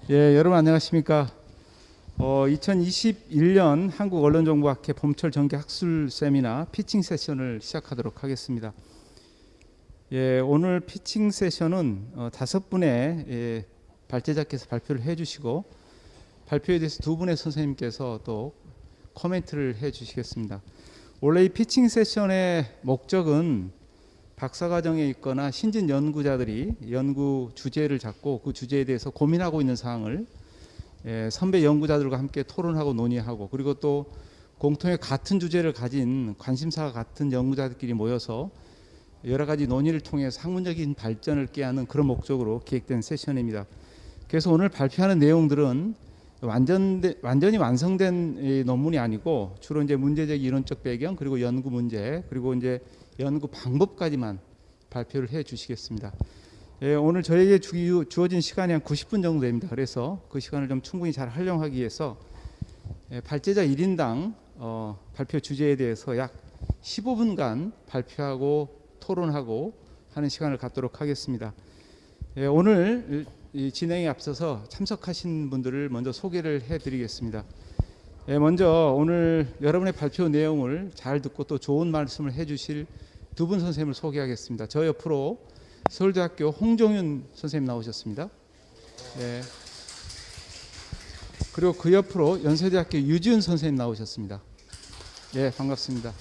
예, 여러분 안녕하십니까? 2021년 한국언론정보학회 봄철 정기 학술 세미나 피칭 세션을 시작하도록 하겠습니다. 예, 오늘 피칭 세션은 5분의 발제자께서 발표를 해주시고 발표에 대해서 2분의 선생님께서 또 코멘트를 해주시겠습니다. 원래 이 피칭 세션의 목적은 박사과정에 있거나 신진 연구자들이 연구 주제를 잡고 그 주제에 대해서 고민하고 있는 사항을 선배 연구자들과 함께 토론하고 논의하고, 그리고 또 공통의 같은 주제를 가진 관심사가 같은 연구자들끼리 모여서 여러 가지 논의를 통해서 학문적인 발전을 꾀하는 그런 목적으로 기획된 세션입니다. 그래서 오늘 발표하는 내용들은 완전히 완성된 논문이 아니고 주로 이제 문제적 이론적 배경, 그리고 연구 문제, 그리고 이제 연구 방법까지만 발표를 해 주시겠습니다. 오늘 저에게 주어진 시간이 한 90분 정도 됩니다. 그래서 그 시간을 좀 충분히 잘 활용하기 위해서 발제자 1인당 발표 주제에 대해서 약 15분간 발표하고 토론하고 하는 시간을 갖도록 하겠습니다. 오늘 이 진행에 앞서서 참석하신 분들을 먼저 소개를 해드리겠습니다. 먼저 오늘 여러분의 발표 내용을 잘 듣고 또 좋은 말씀을 해주실 2분 선생님을 소개하겠습니다. 저 옆으로 서울대학교 홍종윤 선생님 나오셨습니다. 네. 그리고 그 옆으로 연세대학교 유지훈 선생님 나오셨습니다. 네, 반갑습니다.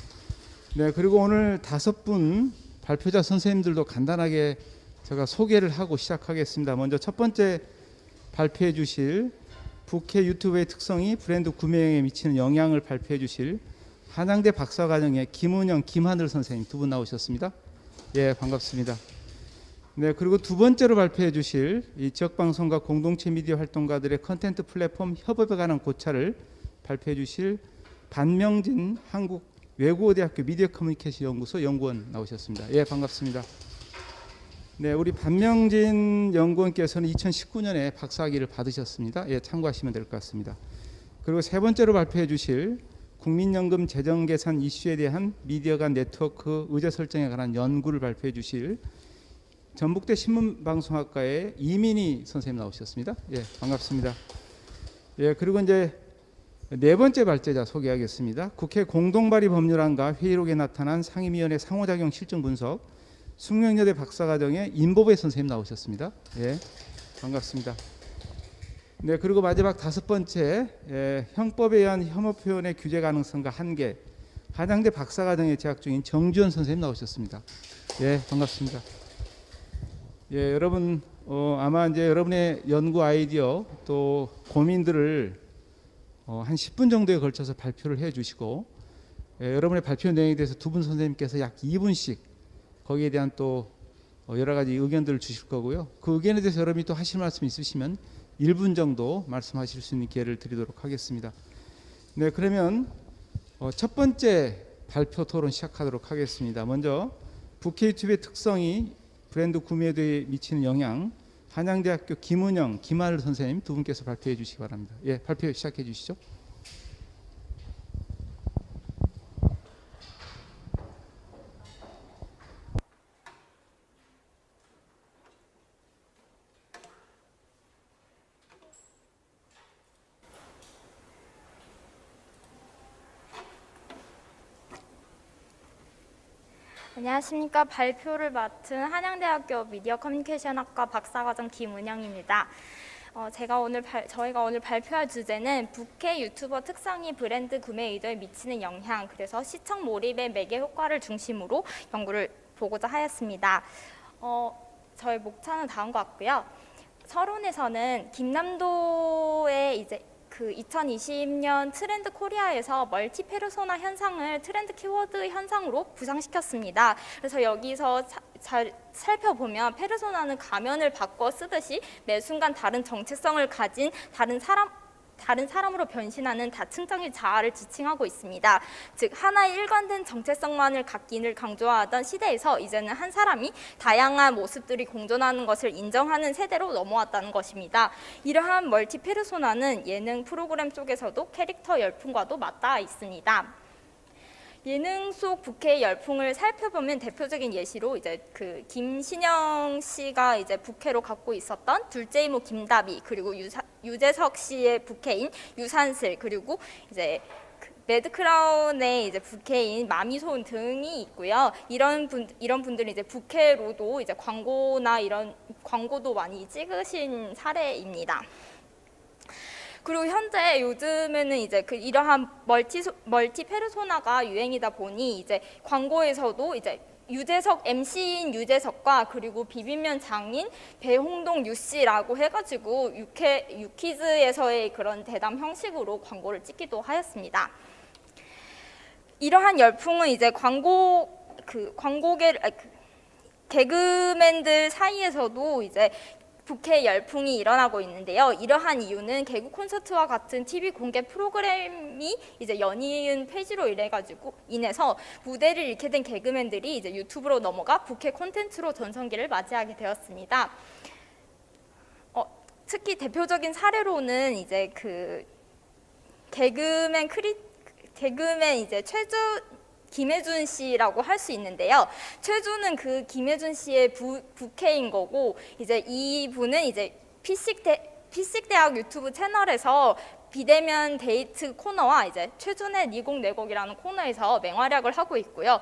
네, 그리고 오늘 5분 발표자 선생님들도 간단하게 제가 소개를 하고 시작하겠습니다. 먼저 첫 번째 발표해 주실 북해 유튜브의 특성이 브랜드 구매에 미치는 영향을 발표해 주실 한양대 박사과정의 김은영, 김하늘 선생님 2분 나오셨습니다. 예, 반갑습니다. 네, 그리고 두 번째로 발표해 주실 이 지역방송과 공동체 미디어 활동가들의 컨텐츠 플랫폼 협업에 관한 고찰을 발표해 주실 반명진 한국외국어대학교 미디어 커뮤니케이션 연구소 연구원 나오셨습니다. 예, 반갑습니다. 네, 우리 반명진 연구원께서는 2019년에 박사학위를 받으셨습니다. 예, 참고하시면 될 것 같습니다. 그리고 세 번째로 발표해 주실 국민연금 재정계산 이슈에 대한 미디어 간 네트워크 의제 설정에 관한 연구를 발표해 주실 전북대 신문방송학과의 이민희 선생님 나오셨습니다. 예, 반갑습니다. 예, 그리고 이제 네 번째 발제자 소개하겠습니다. 국회 공동발의 법률안과 회의록에 나타난 상임위원회 상호작용 실증 분석 숙명여대 박사과정의 임보배 선생님 나오셨습니다. 예, 반갑습니다. 네, 그리고 마지막 5번째 형법에 의한 혐오 표현의 규제 가능성과 한계 한양대 박사과정에 재학 중인 정주현 선생님 나오셨습니다. 예, 반갑습니다. 예, 여러분 아마 이제 여러분의 연구 아이디어 또 고민들을 한 10분 정도에 걸쳐서 발표를 해주시고 여러분의 발표 내용에 대해서 2분 선생님께서 약 2분씩 거기에 대한 또 여러 가지 의견들을 주실 거고요. 그 의견에 대해서 여러분이 또 하실 말씀 있으시면 1분 정도 말씀하실 수 있는 기회를 드리도록 하겠습니다. 네, 그러면 첫 번째 발표 토론 시작하도록 하겠습니다. 먼저 북해 유튜브의 특성이 브랜드 구매에 미치는 영향 한양대학교 김은영, 김하늘 선생님 2분께서 발표해 주시기 바랍니다. 예, 발표 시작해 주시죠. 안녕하십니까. 발표를 맡은 한양대학교 미디어 커뮤니케이션학과 박사과정 김은영입니다. 저희가 오늘 발표할 주제는 북해 유튜버 특성이 브랜드 구매 의도에 미치는 영향, 그래서 시청 몰입의 매개 효과를 중심으로 연구를 보고자 하였습니다. 저희 목차는 다음과 같고요. 서론에서는 김남도의 이제 그 2020년 트렌드 코리아에서 멀티 페르소나 현상을 트렌드 키워드 현상으로 구상시켰습니다. 그래서 여기서 잘 살펴보면 페르소나는 가면을 바꿔 쓰듯이 매 순간 다른 정체성을 가진 다른 사람으로 변신하는 다층적인 자아를 지칭하고 있습니다. 즉 하나의 일관된 정체성만을 갖기를 강조하던 시대에서 이제는 한 사람이 다양한 모습들이 공존하는 것을 인정하는 세대로 넘어왔다는 것입니다. 이러한 멀티 페르소나는 예능 프로그램 속에서도 캐릭터 열풍과도 맞닿아 있습니다. 예능 속 부캐의 열풍을 살펴보면 대표적인 예시로 이제 그 김신영 씨가 이제 부캐로 갖고 있었던 둘째 이모 김다비, 그리고 유재석 씨의 부캐인 유산슬, 그리고 이제 매드크라운의 이제 부캐인 마미소은 등이 있고요. 이런 분들이 이제 부캐로도 이제 광고나 이런 광고도 많이 찍으신 사례입니다. 그리고 현재 요즘에는 이제 이러한 멀티 페르소나가 유행이다 보니 이제 광고에서도 이제 MC인 유재석과 그리고 비빔면 장인 배홍동 유씨라고 해가지고 유퀴즈에서의 그런 대담 형식으로 광고를 찍기도 하였습니다. 이러한 열풍은 이제 개그맨들 사이에서도 이제 부캐 열풍이 일어나고 있는데요. 이러한 이유는 개그 콘서트와 같은 TV 공개 프로그램이 이제 연이은 폐지로 인해서 무대를 잃게 된 개그맨들이 이제 유튜브로 넘어가 부캐 콘텐츠로 전성기를 맞이하게 되었습니다. 특히 대표적인 사례로는 이제 그 개그맨 이제 김혜준 씨라고 할 수 있는데요. 최준은 그 김혜준 씨의 부캐인 거고, 이제 이분은 이제 피식대학 유튜브 채널에서 비대면 데이트 코너와 이제 최준의 니곡내곡이라는 코너에서 맹활약을 하고 있고요.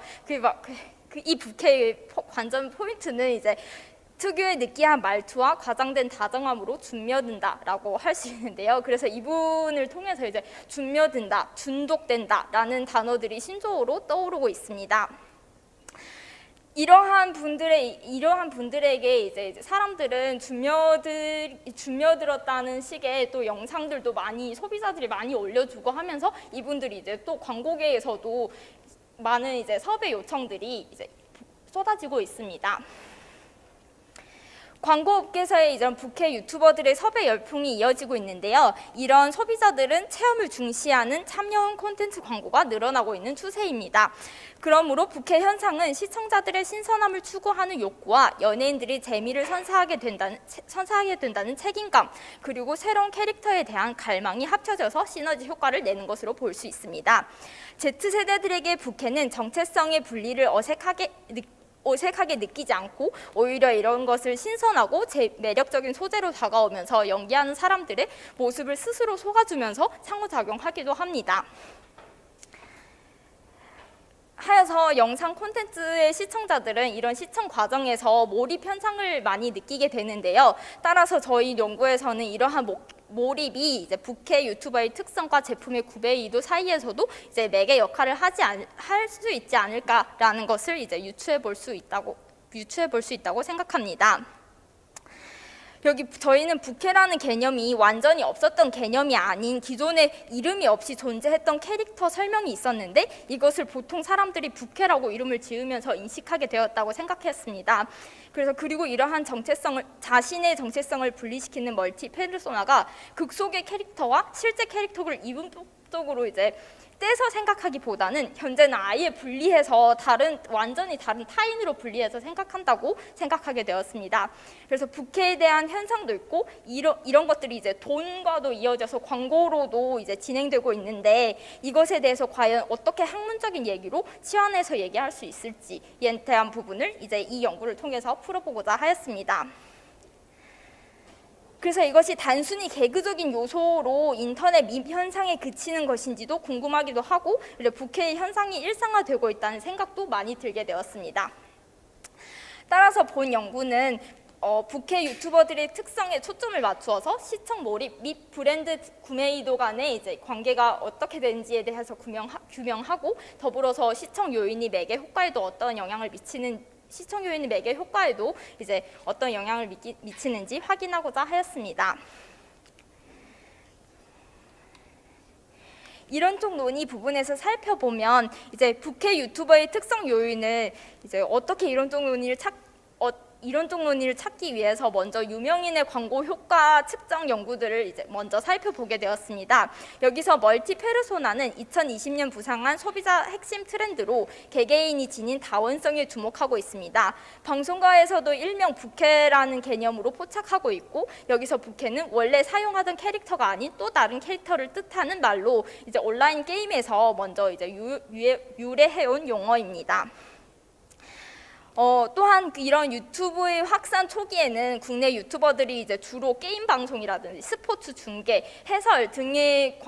이 부캐의 관전 포인트는 이제 특유의 느끼한 말투와 과장된 다정함으로 준며든다라고 할 수 있는데요. 그래서 이분을 통해서 이제 준며든다, 중독된다라는 단어들이 신조어로 떠오르고 있습니다. 이러한 분들에게 이제 사람들은 준며들었다는 식의 또 영상들도 소비자들이 많이 올려주고 하면서 이분들이 이제 또 광고계에서도 많은 이제 섭외 요청들이 이제 쏟아지고 있습니다. 광고업계에서의 이런 부캐 유튜버들의 섭외 열풍이 이어지고 있는데요. 이런 소비자들은 체험을 중시하는 참여형 콘텐츠 광고가 늘어나고 있는 추세입니다. 그러므로 부캐 현상은 시청자들의 신선함을 추구하는 욕구와 연예인들이 재미를 선사하게 된다는 책임감, 그리고 새로운 캐릭터에 대한 갈망이 합쳐져서 시너지 효과를 내는 것으로 볼 수 있습니다. Z세대들에게 부캐는 정체성의 분리를 어색하게 느끼지 않고 오히려 이런 것을 신선하고 매력적인 소재로 다가오면서 연기하는 사람들의 모습을 스스로 속아주면서 상호작용하기도 합니다. 하여서 영상 콘텐츠의 시청자들은 이런 시청 과정에서 몰입 현상을 많이 느끼게 되는데요. 따라서 저희 연구에서는 이러한 몰입이 이제 부캐 유튜버의 특성과 제품의 구매이도 사이에서도 이제 매개 역할을 할 수 있지 않을까라는 것을 이제 유추해 볼 수 있다고 생각합니다. 여기 저희는 부캐라는 개념이 완전히 없었던 개념이 아닌 기존에 이름이 없이 존재했던 캐릭터 설명이 있었는데 이것을 보통 사람들이 부캐라고 이름을 지으면서 인식하게 되었다고 생각했습니다. 그리고 이러한 자신의 정체성을 분리시키는 멀티 페르소나가 극 속의 캐릭터와 실제 캐릭터를 이분법적으로 이제 떼서 생각하기보다는 현재는 아예 분리해서 완전히 다른 타인으로 분리해서 생각한다고 생각하게 되었습니다. 그래서 부캐에 대한 현상도 있고 이런 것들이 이제 돈과도 이어져서 광고로도 이제 진행되고 있는데 이것에 대해서 과연 어떻게 학문적인 얘기로 치환해서 얘기할 수 있을지에 대한 부분을 이제 이 연구를 통해서 풀어보고자 하였습니다. 그래서 이것이 단순히 개그적인 요소로 인터넷 밈 현상에 그치는 것인지도 궁금하기도 하고 부캐의 현상이 일상화되고 있다는 생각도 많이 들게 되었습니다. 따라서 본 연구는 부캐 유튜버들의 특성에 초점을 맞추어서 시청 몰입 및 브랜드 구매의도 간의 이제 관계가 어떻게 되는지에 대해서 규명하고 더불어서 시청 요인이 매개 효과에도 어떤 영향을 미치는지 확인하고자 하였습니다. 이론적 논의 부분에서 살펴보면 이제 부캐 유튜버의 특성 요인을 이제 어떻게 이론적 논의를 이론적 논의를 찾기 위해서 먼저 유명인의 광고 효과 측정 연구들을 이제 먼저 살펴보게 되었습니다. 여기서 멀티 페르소나는 2020년 부상한 소비자 핵심 트렌드로 개개인이 지닌 다원성에 주목하고 있습니다. 방송가에서도 일명 부캐라는 개념으로 포착하고 있고, 여기서 부캐는 원래 사용하던 캐릭터가 아닌 또 다른 캐릭터를 뜻하는 말로 이제 온라인 게임에서 먼저 이제 유래해온 용어입니다. 또한 이런 유튜브의 확산 초기에는 국내 유튜버들이 이제 주로 게임 방송이라든지 스포츠 중계, 해설 등의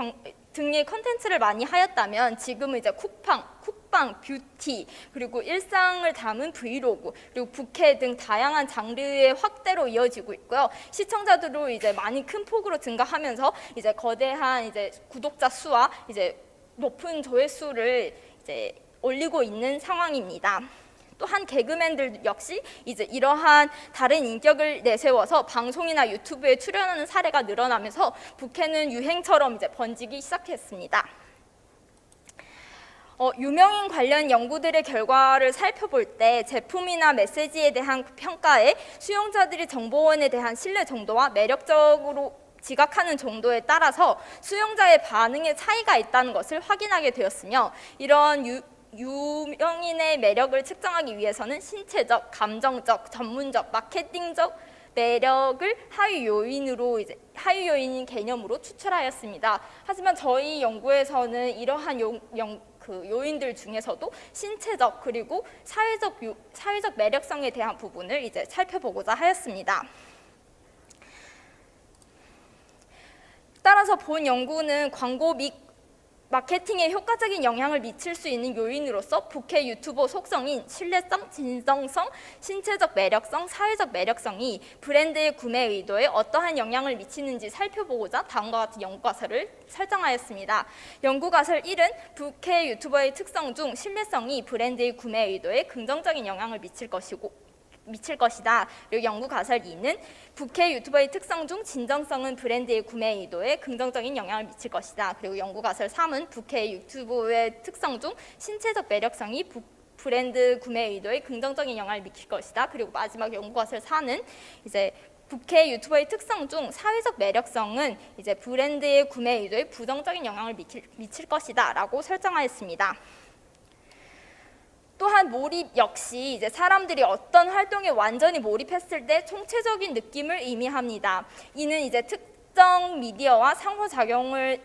컨텐츠를 많이 하였다면, 지금은 이제 쿠팡, 뷰티, 그리고 일상을 담은 브이로그, 그리고 부캐 등 다양한 장르의 확대로 이어지고 있고요. 시청자들도 이제 많이 큰 폭으로 증가하면서 이제 거대한 이제 구독자 수와 이제 높은 조회수를 이제 올리고 있는 상황입니다. 또한 개그맨들 역시 이제 이러한 다른 인격을 내세워서 방송이나 유튜브에 출연하는 사례가 늘어나면서 부캐는 유행처럼 이제 번지기 시작했습니다. 유명인 관련 연구들의 결과를 살펴볼 때 제품이나 메시지에 대한 평가에 수용자들이 정보원에 대한 신뢰 정도와 매력적으로 지각하는 정도에 따라서 수용자의 반응에 차이가 있다는 것을 확인하게 되었으며, 이런 유명인의 매력을 측정하기 위해서는 신체적, 감정적, 전문적, 마케팅적 매력을 하위 요인인 개념으로 추출하였습니다. 하지만 저희 연구에서는 이러한 요인들 중에서도 신체적 그리고 사회적 매력성에 대한 부분을 이제 살펴보고자 하였습니다. 따라서 본 연구는 광고 및 마케팅에 효과적인 영향을 미칠 수 있는 요인으로서 부캐 유튜버 속성인 신뢰성, 진정성, 신체적 매력성, 사회적 매력성이 브랜드의 구매 의도에 어떠한 영향을 미치는지 살펴보고자 다음과 같은 연구가설을 설정하였습니다. 연구가설 1은 부캐 유튜버의 특성 중 신뢰성이 브랜드의 구매 의도에 긍정적인 영향을 미칠 것이다. 그리고 연구가설 2는 부캐 유튜버의 특성 중 진정성은 브랜드의 구매 의도에 긍정적인 영향을 미칠 것이다. 그리고 연구가설 3은 부캐 유튜버의 특성 중 신체적 매력성이 브랜드 구매 의도에 긍정적인 영향을 미칠 것이다. 그리고 마지막 연구가설 4는 이제 부캐 유튜버의 특성 중 사회적 매력성은 이제 브랜드의 구매 의도에 부정적인 영향을 미칠 것이다라고 설정하였습니다. 또한 몰입 역시 이제 사람들이 어떤 활동에 완전히 몰입했을 때 총체적인 느낌을 의미합니다. 이는 이제 특정 미디어와 상호작용을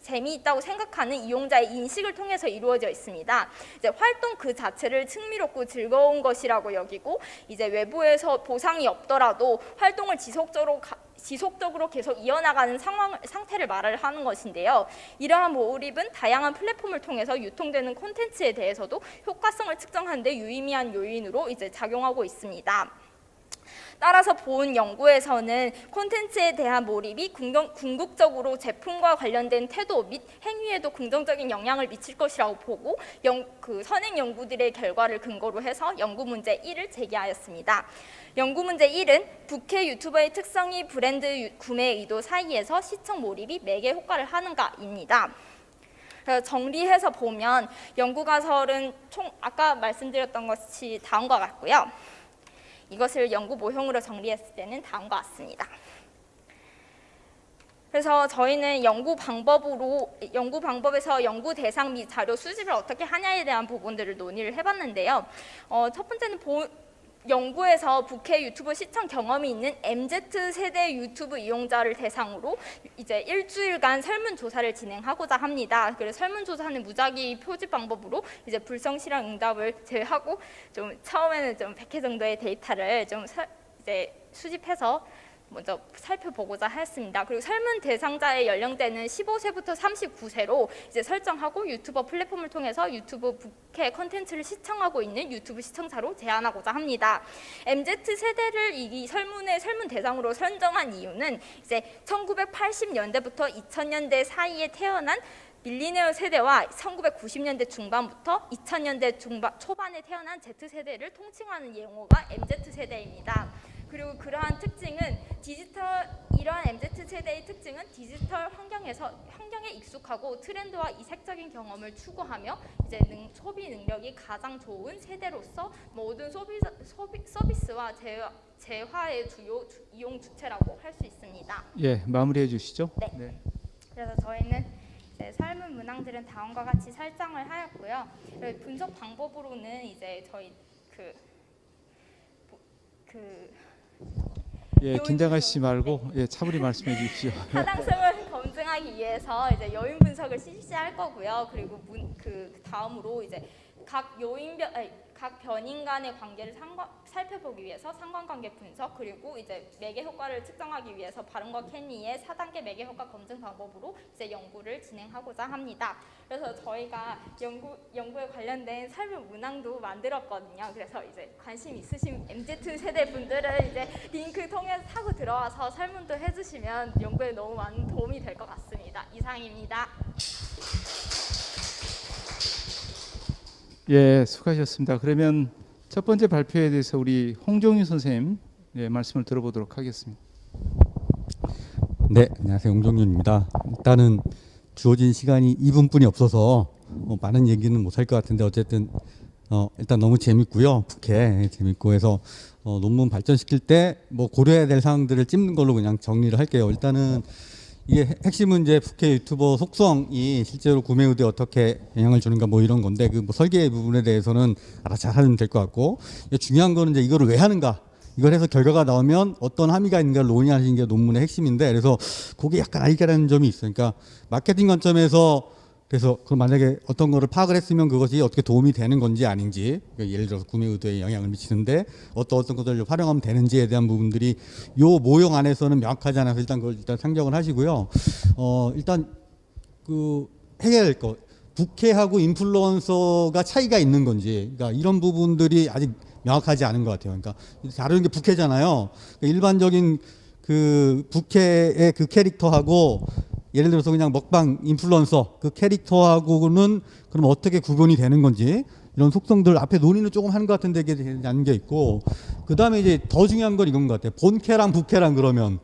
재미있다고 생각하는 이용자의 인식을 통해서 이루어져 있습니다. 이제 활동 그 자체를 흥미롭고 즐거운 것이라고 여기고, 이제 외부에서 보상이 없더라도 활동을 지속적으로 계속 이어나가는 상태를 말을 하는 것인데요. 이러한 몰입은 다양한 플랫폼을 통해서 유통되는 콘텐츠에 대해서도 효과성을 측정하는 데 유의미한 요인으로 이제 작용하고 있습니다. 따라서 본 연구에서는 콘텐츠에 대한 몰입이 궁극적으로 제품과 관련된 태도 및 행위에도 긍정적인 영향을 미칠 것이라고 보고, 선행 연구들의 결과를 근거로 해서 연구 문제 1을 제기하였습니다. 연구 문제 1은 부캐 유튜버의 특성이 브랜드 구매 의도 사이에서 시청 몰입이 매개 효과를 하는가입니다. 정리해서 보면 연구가설은 총 아까 말씀드렸던 것이 다음과 같고요. 이것을 연구 모형으로 정리했을 때는 다음과 같습니다. 그래서 저희는 연구 방법에서 연구 대상 및 자료 수집을 어떻게 하냐에 대한 부분들을 논의를 해봤는데요. 첫 번째는 연구에서 부캐 유튜브 시청 경험이 있는 MZ세대 유튜브 이용자를 대상으로 이제 일주일간 설문조사를 진행하고자 합니다. 그래서 설문조사는 무작위 표지 방법으로 이제 불성실한 응답을 제외하고 좀 처음에는 좀 100회 정도의 데이터를 좀 이제 수집해서 먼저 살펴보고자 하였습니다. 그리고 설문 대상자의 연령대는 15세부터 39세로 이제 설정하고 유튜버 플랫폼을 통해서 유튜브 부캐 컨텐츠를 시청하고 있는 유튜브 시청자로 제한하고자 합니다. MZ 세대를 이 설문 대상으로 선정한 이유는 이제 1980년대부터 2000년대 사이에 태어난 밀리니얼 세대와 1990년대 중반부터 2000년대 초반에 태어난 Z세대를 통칭하는 용어가 MZ세대입니다. 그리고 그러한 특징은 이러한 MZ 세대의 특징은 디지털 환경에 익숙하고 트렌드와 이색적인 경험을 추구하며 이제 소비 능력이 가장 좋은 세대로서 모든 서비스와 재화의 주요 이용 주체라고 할 수 있습니다. 예, 마무리해 주시죠. 네. 네. 그래서 저희는 이제 삶의 문항들은 다음과 같이 설정을 하였고요. 분석 방법으로는 이제 저희 예, 긴장하시지 말고 예, 차분히 말씀해 주십시오. 타당성을 검증하기 위해서 이제 요인 분석을 실시할 거고요. 그리고 다음으로 이제 각 변인 간의 관계를 살펴보기 위해서 상관관계 분석, 그리고 이제 매개 효과를 측정하기 위해서 바른과 캔리의 4단계 매개 효과 검증 방법으로 이제 연구를 진행하고자 합니다. 그래서 저희가 연구에 관련된 설문 문항도 만들었거든요. 그래서 이제 관심 있으신 MZ 세대 분들은 이제 링크 통해서 타고 들어와서 설문도 해주시면 연구에 너무 많은 도움이 될 것 같습니다. 이상입니다. 예, 수고하셨습니다. 그러면 첫 번째 발표에 대해서 우리 홍종윤 선생님 예, 말씀을 들어보도록 하겠습니다. 네, 안녕하세요. 홍종윤입니다. 일단은 주어진 시간이 2분뿐이 없어서 많은 얘기는 못할 것 같은데 어쨌든 일단 너무 재밌고요. 북해 재밌고 해서 논문 발전시킬 때 뭐 고려해야 될 사항들을 찝는 걸로 그냥 정리를 할게요. 일단은 이게 핵심은 이제 북해 유튜버 속성이 실제로 구매 의도에 어떻게 영향을 주는가 뭐 이런 건데 그 뭐 설계 부분에 대해서는 알아서 잘 하면 될 것 같고, 중요한 거는 이제 이거를 왜 하는가, 이걸 해서 결과가 나오면 어떤 함의가 있는가를 논의하는 게 논문의 핵심인데, 그래서 그게 약간 알게라는 점이 있어요. 그러니까 마케팅 관점에서 그래서 그 만약에 어떤 거를 파악을 했으면 그것이 어떻게 도움이 되는 건지 아닌지, 그러니까 예를 들어서 구매 의도에 영향을 미치는데 어떤 것들을 활용하면 되는지에 대한 부분들이 요 모형 안에서는 명확하지 않아서 일단 그걸 일단 상정을 하시고요. 일단 그 해결할 것, 북해하고 인플루언서가 차이가 있는 건지, 그러니까 이런 부분들이 아직 명확하지 않은 것 같아요. 그러니까 다루는 게 북해잖아요. 그러니까 일반적인 그 북해의 그 캐릭터하고 예를 들어서 그냥 먹방 인플루언서 그 캐릭터하고는 그럼 어떻게 구분이 되는 건지, 이런 속성들 앞에 논의는 조금 하는 것 같은데 이게 되지 않는 게 있고, 그 다음에 이제 더 중요한 건 이건 것 같아요. 본캐랑 북캐랑 그러면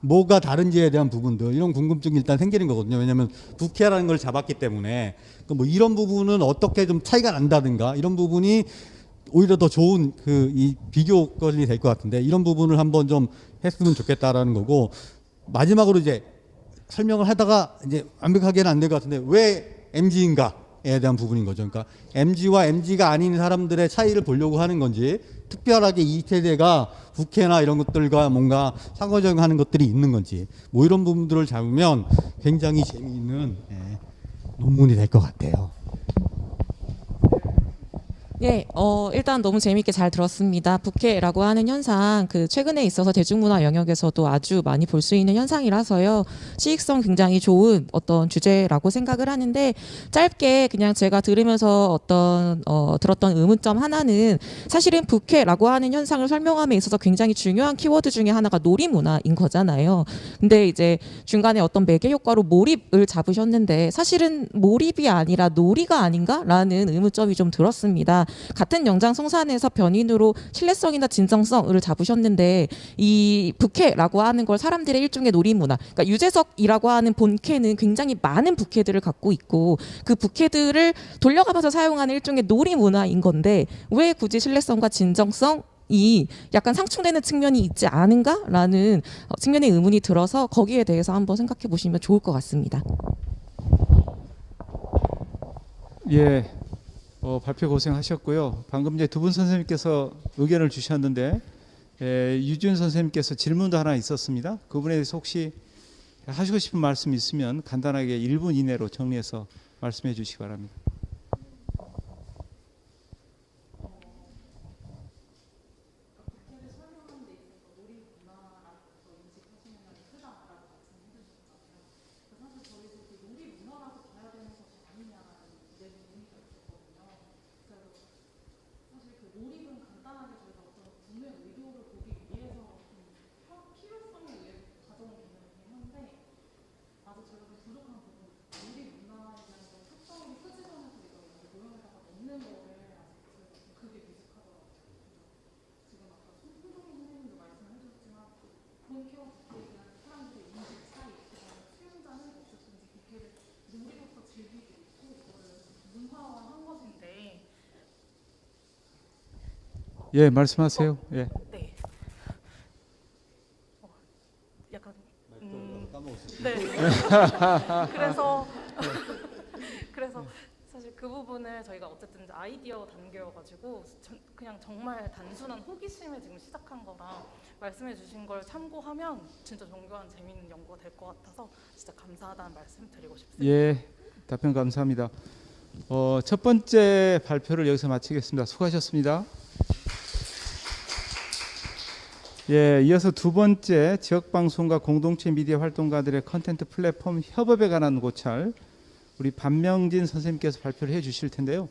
뭐가 다른지에 대한 부분들, 이런 궁금증이 일단 생기는 거거든요. 왜냐하면 북캐라는 걸 잡았기 때문에 뭐 이런 부분은 어떻게 좀 차이가 난다든가 이런 부분이 오히려 더 좋은 그 이 비교권이 될 것 같은데, 이런 부분을 한번 좀 했으면 좋겠다라는 거고, 마지막으로 이제 설명을 하다가 이제 완벽하게는 안 될 것 같은데 왜 MZ인가에 대한 부분인 거죠. 그러니까 MZ와 MZ가 아닌 사람들의 차이를 보려고 하는 건지, 특별하게 이 세대가 북해나 이런 것들과 뭔가 상호작용하는 것들이 있는 건지, 뭐 이런 부분들을 잡으면 굉장히 재미있는 논문이 될 것 같아요. 예, 일단 너무 재미있게 잘 들었습니다. 북해라고 하는 현상, 그 최근에 있어서 대중문화 영역에서도 아주 많이 볼 수 있는 현상이라서요. 시익성 굉장히 좋은 어떤 주제라고 생각을 하는데, 짧게 그냥 제가 들으면서 들었던 의문점 하나는, 사실은 북해라고 하는 현상을 설명함에 있어서 굉장히 중요한 키워드 중에 하나가 놀이문화인 거잖아요. 근데 이제 중간에 어떤 매개 효과로 몰입을 잡으셨는데, 사실은 몰입이 아니라 놀이가 아닌가라는 의문점이 좀 들었습니다. 같은 영장 송산에서 변인으로 신뢰성이나 진정성을 잡으셨는데, 이 북해라고 하는 걸 사람들의 일종의 놀이문화, 그러니까 유재석이라고 하는 본캐는 굉장히 많은 북해들을 갖고 있고 그 북해들을 돌려가면서 사용하는 일종의 놀이문화인 건데, 왜 굳이 신뢰성과 진정성이 약간 상충되는 측면이 있지 않은가라는 측면의 의문이 들어서 거기에 대해서 한번 생각해 보시면 좋을 것 같습니다. 예, 발표 고생하셨고요. 방금 이제 두 분 선생님께서 의견을 주셨는데 유준 선생님께서 질문도 하나 있었습니다. 그분에 대해서 혹시 하시고 싶은 말씀 있으면 간단하게 1분 이내로 정리해서 말씀해 주시기 바랍니다. 예, 말씀하세요. 예. 네. 약간 네. 그래서 그래서 사실 그 부분을 저희가 어쨌든 이제 아이디어 단계여가지고 그냥 정말 단순한 호기심에 지금 시작한 거라 말씀해주신 걸 참고하면 진짜 정교한 재미있는 연구가 될 것 같아서 진짜 감사하다는 말씀 드리고 싶습니다. 예, 답변 감사합니다. 첫 번째 발표를 여기서 마치겠습니다. 수고하셨습니다. 예, 이어서 두 번째 지역방송과 공동체 미디어 활동가들의 컨텐츠 플랫폼 협업에 관한 고찰 우리 반명진 선생님께서 발표를 해 주실 텐데요.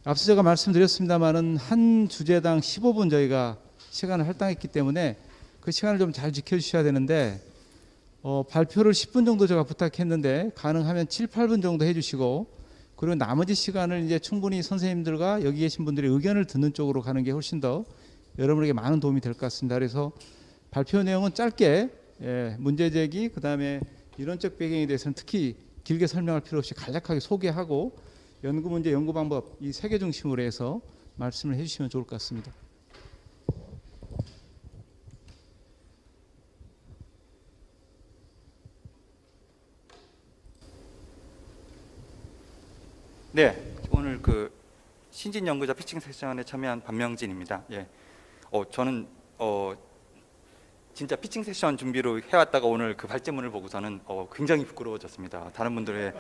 앞서 제가 말씀드렸습니다마는 한 주제당 15분 저희가 시간을 할당했기 때문에 그 시간을 좀 잘 지켜주셔야 되는데 발표를 10분 정도 제가 부탁했는데 가능하면 7, 8분 정도 해주시고 그리고 나머지 시간을 이제 충분히 선생님들과 여기 계신 분들의 의견을 듣는 쪽으로 가는 게 훨씬 더 여러분에게 많은 도움이 될 것 같습니다. 그래서 발표 내용은 짧게 문제 제기 그다음에 이론적 배경에 대해서는 특히 길게 설명할 필요 없이 간략하게 소개하고 연구 문제, 연구 방법 이 세 개 중심으로 해서 말씀을 해주시면 좋을 것 같습니다. 네, 오늘 그 신진 연구자 피칭 세션에 참여한 반명진입니다. 예, 저는 진짜 피칭 세션 준비로 해왔다가 오늘 그 발제문을 보고서는 굉장히 부끄러워졌습니다. 다른 분들의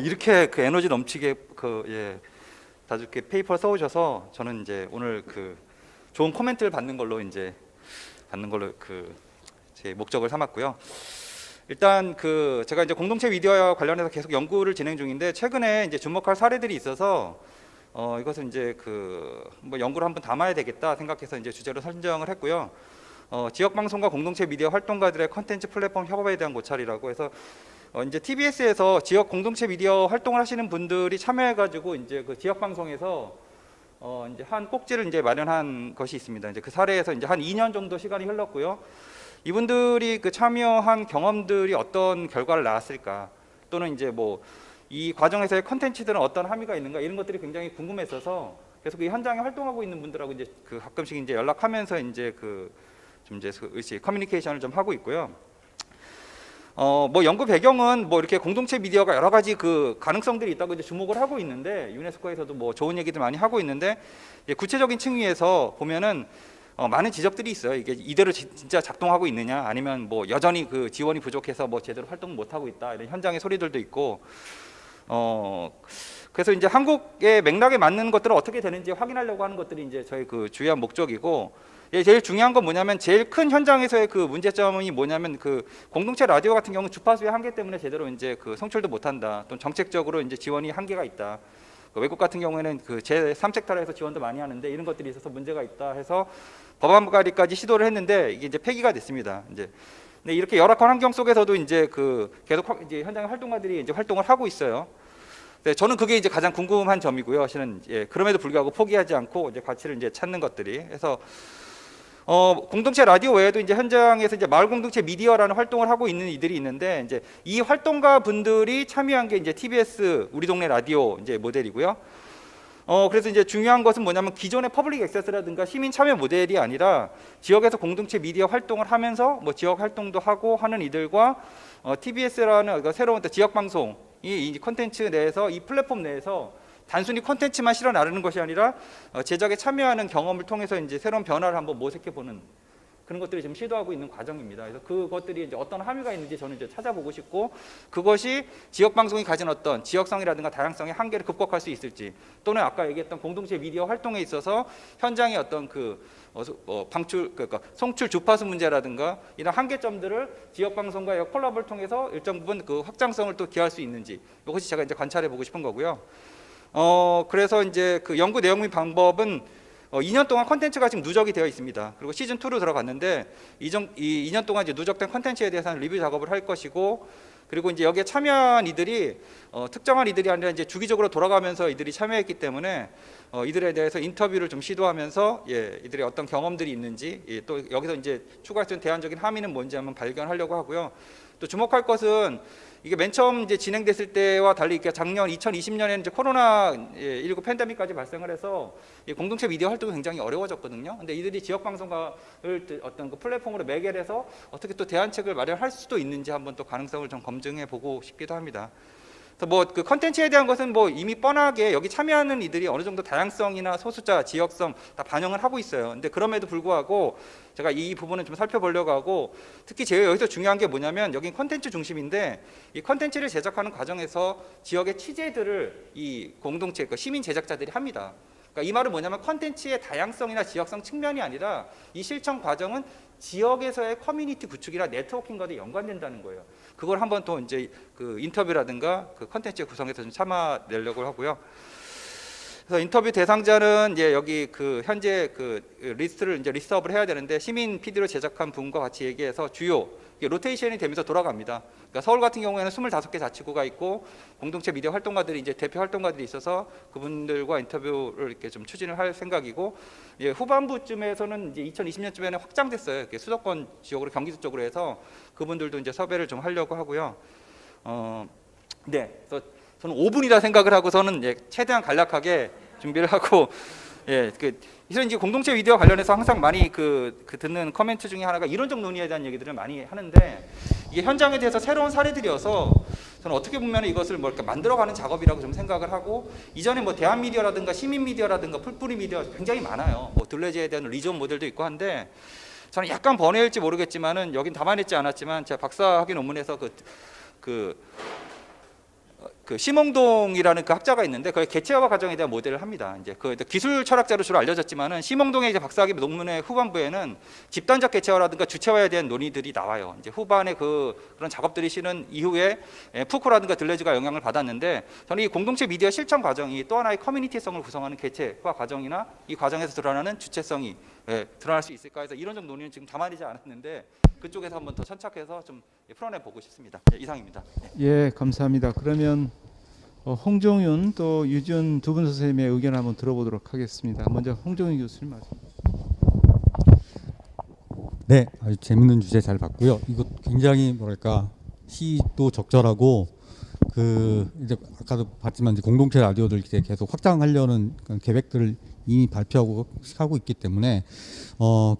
이렇게 그 에너지 넘치게 다들 이렇게 페이퍼 써오셔서 저는 이제 오늘 그 좋은 코멘트를 받는 걸로 그 제 목적을 삼았고요. 일단 그 제가 이제 공동체 미디어와 관련해서 계속 연구를 진행 중인데 최근에 이제 주목할 사례들이 있어서 이것을 이제 그 뭐 연구를 한번 담아야 되겠다 생각해서 이제 주제로 선정을 했고요. 지역 방송과 공동체 미디어 활동가들의 컨텐츠 플랫폼 협업에 대한 고찰이라고 해서 이제 TBS에서 지역 공동체 미디어 활동을 하시는 분들이 참여해가지고 이제 그 지역 방송에서 이제 한 꼭지를 이제 마련한 것이 있습니다. 이제 그 사례에서 이제 한 2년 정도 시간이 흘렀고요. 이분들이 그 참여한 경험들이 어떤 결과를 낳았을까, 또는 이제 뭐 이 과정에서의 컨텐츠들은 어떤 함의가 있는가 이런 것들이 굉장히 궁금했어서 계속 이 현장에 활동하고 있는 분들하고 이제 그 가끔씩 이제 연락하면서 이제 그 좀 이제 커뮤니케이션을 좀 하고 있고요. 뭐 연구 배경은 뭐 이렇게 공동체 미디어가 여러 가지 그 가능성들이 있다고 이제 주목을 하고 있는데 유네스코에서도 뭐 좋은 얘기들 많이 하고 있는데 구체적인 층위에서 보면은 많은 지적들이 있어요. 이게 이대로 진짜 작동하고 있느냐, 아니면 뭐 여전히 그 지원이 부족해서 뭐 제대로 활동 못 하고 있다 이런 현장의 소리들도 있고. 그래서 이제 한국의 맥락에 맞는 것들은 어떻게 되는지 확인하려고 하는 것들이 이제 저희 그 주요한 목적이고, 제일 중요한 건 뭐냐면 제일 큰 현장에서의 그 문제점이 뭐냐면 그 공동체 라디오 같은 경우는 주파수의 한계 때문에 제대로 이제 그 성출도 못한다. 또 정책적으로 이제 지원이 한계가 있다. 외국 같은 경우에는 그 제3섹터에서 지원도 많이 하는데 이런 것들이 있어서 문제가 있다 해서 법안 발의까지 시도를 했는데 이게 이제 폐기가 됐습니다. 이제 근데 이렇게 열악한 환경 속에서도 이제 그 계속 이제 현장 활동가들이 이제 활동을 하고 있어요. 네, 저는 그게 이제 가장 궁금한 점이고요. 사실은 그럼에도 불구하고 포기하지 않고 이제 가치를 이제 찾는 것들이 해서 공동체 라디오 외에도 이제 현장에서 이제 마을 공동체 미디어라는 활동을 하고 있는 이들이 있는데 이제 이 활동가 분들이 참여한 게 이제 TBS 우리 동네 라디오 이제 모델이고요. 그래서 이제 중요한 것은 뭐냐면 기존의 퍼블릭 액세스라든가 시민 참여 모델이 아니라 지역에서 공동체 미디어 활동을 하면서 뭐 지역 활동도 하고 하는 이들과 TBS라는 새로운 지역 방송이 이 콘텐츠 내에서 이 플랫폼 내에서 단순히 콘텐츠만 실어 나르는 것이 아니라 제작에 참여하는 경험을 통해서 이제 새로운 변화를 한번 모색해 보는 그런 것들이 지금 시도하고 있는 과정입니다. 그래서 그것들이 이제 어떤 함의가 있는지 저는 이제 찾아보고 싶고, 그것이 지역 방송이 가진 어떤 지역성이라든가 다양성의 한계를 극복할 수 있을지, 또는 아까 얘기했던 공동체 미디어 활동에 있어서 현장의 어떤 그 그러니까 송출 주파수 문제라든가 이런 한계점들을 지역 방송과의 콜라보를 통해서 일정 부분 그 확장성을 또 기할 수 있는지, 이것이 제가 이제 관찰해 보고 싶은 거고요. 그래서 이제 그 연구 내용 및 방법은 2년 동안 컨텐츠가 지금 누적이 되어 있습니다. 그리고 시즌 2로 들어갔는데 이 2년 동안 이제 누적된 컨텐츠에 대해서는 리뷰 작업을 할 것이고, 그리고 이제 여기에 참여한 이들이 특정한 이들이 아니라 이제 주기적으로 돌아가면서 이들이 참여했기 때문에 이들에 대해서 인터뷰를 좀 시도하면서 이들의 어떤 경험들이 있는지, 또 여기서 이제 추가할 수 있는 대안적인 함의는 뭔지 한번 발견하려고 하고요. 또 주목할 것은 이게 맨 처음 이제 진행됐을 때와 달리 이렇게 작년 2020년에는 이제 코로나19 팬데믹까지 발생을 해서 이 공동체 미디어 활동이 굉장히 어려워졌거든요. 근데 이들이 지역 방송과를 어떤 그 플랫폼으로 매개해서 어떻게 또 대안책을 마련할 수도 있는지 한번 또 가능성을 좀 검증해 보고 싶기도 합니다. 그래서 뭐 그 컨텐츠에 대한 것은 뭐 이미 뻔하게 여기 참여하는 이들이 어느 정도 다양성이나 소수자, 지역성 다 반영을 하고 있어요. 근데 그럼에도 불구하고 제가 이 부분은 좀 살펴보려고 하고, 특히 제가 여기서 중요한 게 뭐냐면 여긴 컨텐츠 중심인데 이 컨텐츠를 제작하는 과정에서 지역의 취재들을 이 공동체, 그 시민 제작자들이 합니다. 그러니까 이 말은 뭐냐면 컨텐츠의 다양성이나 지역성 측면이 아니라 이 실천 과정은 지역에서의 커뮤니티 구축이나 네트워킹과도 연관된다는 거예요. 그걸 한번 또 이제 그 인터뷰라든가 그 컨텐츠 구성에서 좀 참아내려고 하고요. 그래서 인터뷰 대상자는 이제 여기 그 현재 그 리스트를 이제 리스트업을 해야 되는데, 시민 PD로 제작한 분과 같이 얘기해서 주요 로테이션이 되면서 돌아갑니다. 그러니까 서울 같은 경우에는 25개 자치구가 있고 공동체 미디어 활동가들이 이제 대표 활동가들이 있어서 그분들과 인터뷰를 이렇게 좀 추진을 할 생각이고, 예, 후반부쯤에서는 이제 2020년쯤에는 확장됐어요. 이렇게 수도권 지역으로, 경기도 쪽으로 해서 그분들도 이제 섭외를 좀 하려고 하고요. 네, 그래서 저는 5분이라 생각을 하고서는 예, 최대한 간략하게 준비를 하고, 예, 이런 이제 공동체 미디어 관련해서 항상 많이 그 듣는 코멘트 중에 하나가 이론적 논의에 대한 얘기들을 많이 하는데, 이게 현장에 대해서 새로운 사례들이어서 저는 어떻게 보면 이것을 뭐 이렇게 만들어가는 작업이라고 좀 생각을 하고, 이전에 뭐 대한 미디어라든가 시민 미디어라든가 풀뿌리 미디어 굉장히 많아요. 뭐 둘레지에 대한 리존 모델도 있고 한데, 저는 약간 번외일지 모르겠지만은 여긴 담아냈지 않았지만 제가 박사학위 논문에서 그 심홍동이라는 그 학자가 있는데 그의 개체화 과정에 대한 모델을 합니다. 이제 그 기술 철학자로 주로 알려졌지만은 심홍동의 이제 박사학위 논문의 후반부에는 집단적 개체화라든가 주체화에 대한 논의들이 나와요. 이제 후반에 그런 작업들이 실은 이후에 푸코라든가 들레즈가 영향을 받았는데, 저는 이 공동체 미디어 실천 과정이 또 하나의 커뮤니티성을 구성하는 개체화 과정이나 이 과정에서 드러나는 주체성이 드러날 수 있을까 해서 이론적 논의는 지금 담아내지 않았는데 그쪽에서 한번 더 천착해서 좀 풀어내 보고 싶습니다. 이상입니다. 예, 감사합니다. 그러면 홍종윤 또 유지훈 두 분 선생님의 의견 한번 들어보도록 하겠습니다. 먼저 홍종윤 교수님 말씀. 네, 아주 재밌는 주제 잘 봤고요. 이거 굉장히 뭐랄까 시도 적절하고, 그 이제 아까도 봤지만 이제 공동체 라디오들 이제 계속 확장하려는 계획들을 이미 발표하고 하고 있기 때문에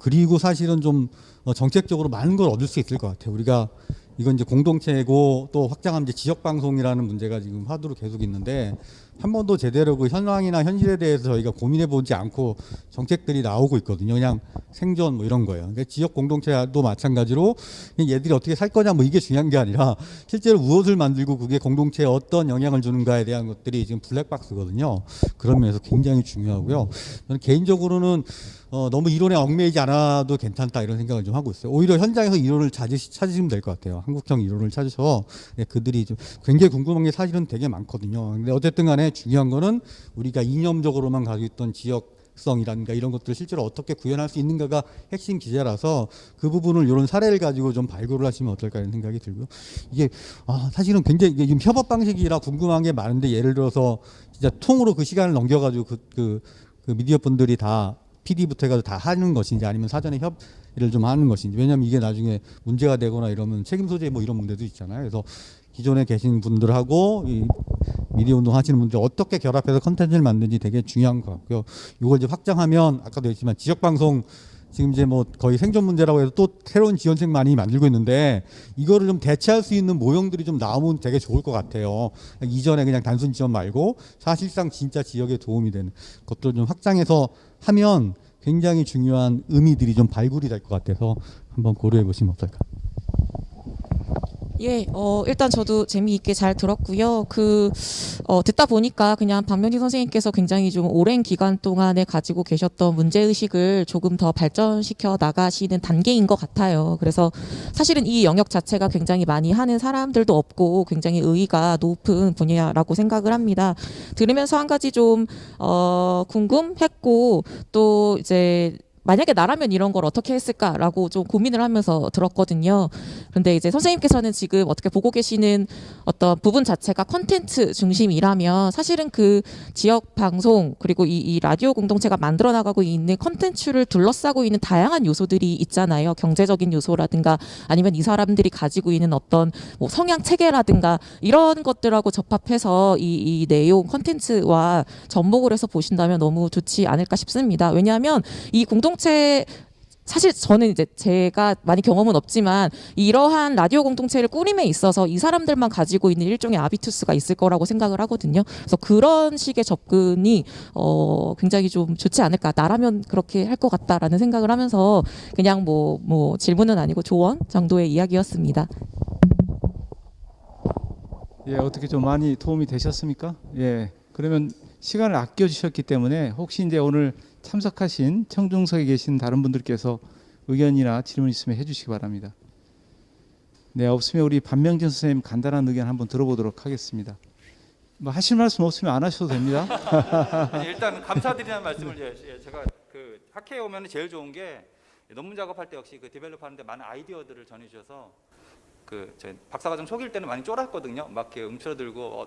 그리고 사실은 좀 정책적으로 많은 걸 얻을 수 있을 것 같아요. 우리가 이건 이제 공동체고 또 확장하면 이제 지역 방송이라는 문제가 지금 화두로 계속 있는데, 한 번도 제대로 그 현황이나 현실에 대해서 저희가 고민해 보지 않고 정책들이 나오고 있거든요. 그냥 생존 뭐 이런 거예요. 그러니까 지역 공동체도 마찬가지로 얘들이 어떻게 살 거냐 뭐 이게 중요한 게 아니라 실제로 무엇을 만들고 그게 공동체에 어떤 영향을 주는가에 대한 것들이 지금 블랙박스거든요. 그런 면에서 굉장히 중요하고요. 저는 개인적으로는 너무 이론에 얽매이지 않아도 괜찮다 이런 생각을 좀 하고 있어요. 오히려 현장에서 이론을 찾으시면 될 것 같아요. 한국형 이론을 찾으셔서 그들이 좀 굉장히 궁금한 게 사실은 되게 많거든요. 근데 어쨌든 간에 중요한 거는 우리가 이념적으로만 가지고 있던 지역성이라든가 이런 것들을 실제로 어떻게 구현할 수 있는가가 핵심 기제라서 그 부분을 이런 사례를 가지고 좀 발굴을 하시면 어떨까 이런 생각이 들고요. 이게 사실은 굉장히 이게 지금 협업 방식이라 궁금한 게 많은데, 예를 들어서 진짜 통으로 그 시간을 넘겨가지고 그 미디어 분들이 다 PD부터 해가지고 다 하는 것인지, 아니면 사전에 협의를 좀 하는 것인지. 왜냐하면 이게 나중에 문제가 되거나 이러면 책임 소재 뭐 이런 문제도 있잖아요. 그래서 기존에 계신 분들하고 이 미디어 운동 하시는 분들 어떻게 결합해서 컨텐츠를 만드는지 되게 중요한 것 같고요. 이걸 이제 확장하면 아까도 했지만 지역 방송 지금 이제 뭐 거의 생존 문제라고 해서 또 새로운 지원책 많이 만들고 있는데, 이거를 좀 대체할 수 있는 모형들이 좀 나오면 되게 좋을 것 같아요. 이전에 그냥 단순 지원 말고 사실상 진짜 지역에 도움이 되는 것들을 좀 확장해서 하면 굉장히 중요한 의미들이 좀 발굴이 될 것 같아서 한번 고려해 보시면 어떨까. 예, 일단 저도 재미있게 잘 들었고요. 듣다 보니까 그냥 박명진 선생님께서 굉장히 좀 오랜 기간 동안에 가지고 계셨던 문제의식을 조금 더 발전시켜 나가시는 단계인 것 같아요. 그래서 사실은 이 영역 자체가 굉장히 많이 하는 사람들도 없고 굉장히 의의가 높은 분야라고 생각을 합니다. 들으면서 한 가지 좀, 궁금했고, 또 이제 만약에 나라면 이런 걸 어떻게 했을까라고 좀 고민을 하면서 들었거든요. 그런데 이제 선생님께서는 지금 어떻게 보고 계시는 어떤 부분 자체가 콘텐츠 중심이라면 사실은 그 지역 방송 그리고 이 라디오 공동체가 만들어 나가고 있는 콘텐츠를 둘러싸고 있는 다양한 요소들이 있잖아요. 경제적인 요소라든가 아니면 이 사람들이 가지고 있는 어떤 뭐 성향 체계라든가 이런 것들하고 접합해서 이 내용 콘텐츠와 접목을 해서 보신다면 너무 좋지 않을까 싶습니다. 왜냐하면 이 공동체 사실 저는 이제 제가 많이 경험은 없지만 이러한 라디오 공동체를 꾸림에 있어서 이 사람들만 가지고 있는 일종의 아비투스가 있을 거라고 생각을 하거든요. 그래서 그런 식의 접근이 굉장히 좀 좋지 않을까. 나라면 그렇게 할 것 같다라는 생각을 하면서 그냥 뭐 질문은 아니고 조언 정도의 이야기였습니다. 예, 어떻게 좀 많이 도움이 되셨습니까? 예, 그러면 시간을 아껴주셨기 때문에 혹시 이제 오늘 참석하신 청중석에 계신 다른 분들께서 의견이나 질문 있으면 해주시기 바랍니다. 네, 없으면 우리 반명진 선생님 간단한 의견 한번 들어보도록 하겠습니다. 뭐 하실 말씀 없으면 안 하셔도 됩니다. 아니, 일단 감사드리는 말씀을 제가 그 학회에 오면 제일 좋은 게 논문 작업할 때 역시 그 디벨롭하는데 많은 아이디어들을 전해주셔서 그 저희 박사과정 초기일 때는 많이 쫄았거든요. 막 이렇게 움츠러들고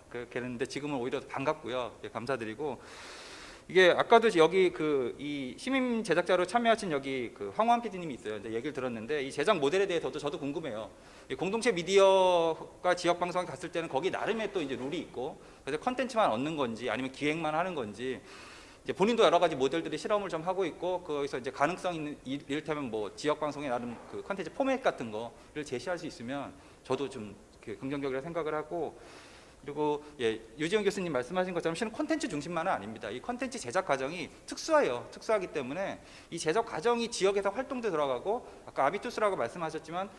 그렇게 했는데 지금은 오히려 더반갑고요. 예, 감사드리고 이게 아까도 여기 그 이 시민 제작자로 참여하신 여기 그 황호한 PD님이 있어요. 이제 얘기를 들었는데 이 제작 모델에 대해서도 저도 궁금해요. 이 공동체 미디어가 지역 방송에 갔을 때는 거기 나름의 또 이제 룰이 있고 그래서 컨텐츠만 얻는 건지 아니면 기획만 하는 건지 이제 본인도 여러 가지 모델들이 실험을 좀 하고 있고 거기서 이제 가능성 있는 이를테면 뭐 지역 방송의 나름 그 컨텐츠 포맷 같은 거를 제시할 수 있으면 저도 좀 긍정적이라 생각을 하고 그리고 예, 유지영 교수님 말씀하신 것처럼 실은 콘텐츠 중심만은 아닙니다. 이 콘텐츠 제작 과정이 특수해요. 특수하기 때문에 이 제작 과정이 지역에서 활동도 들어가고 아까 아비투스라고 말씀하셨지만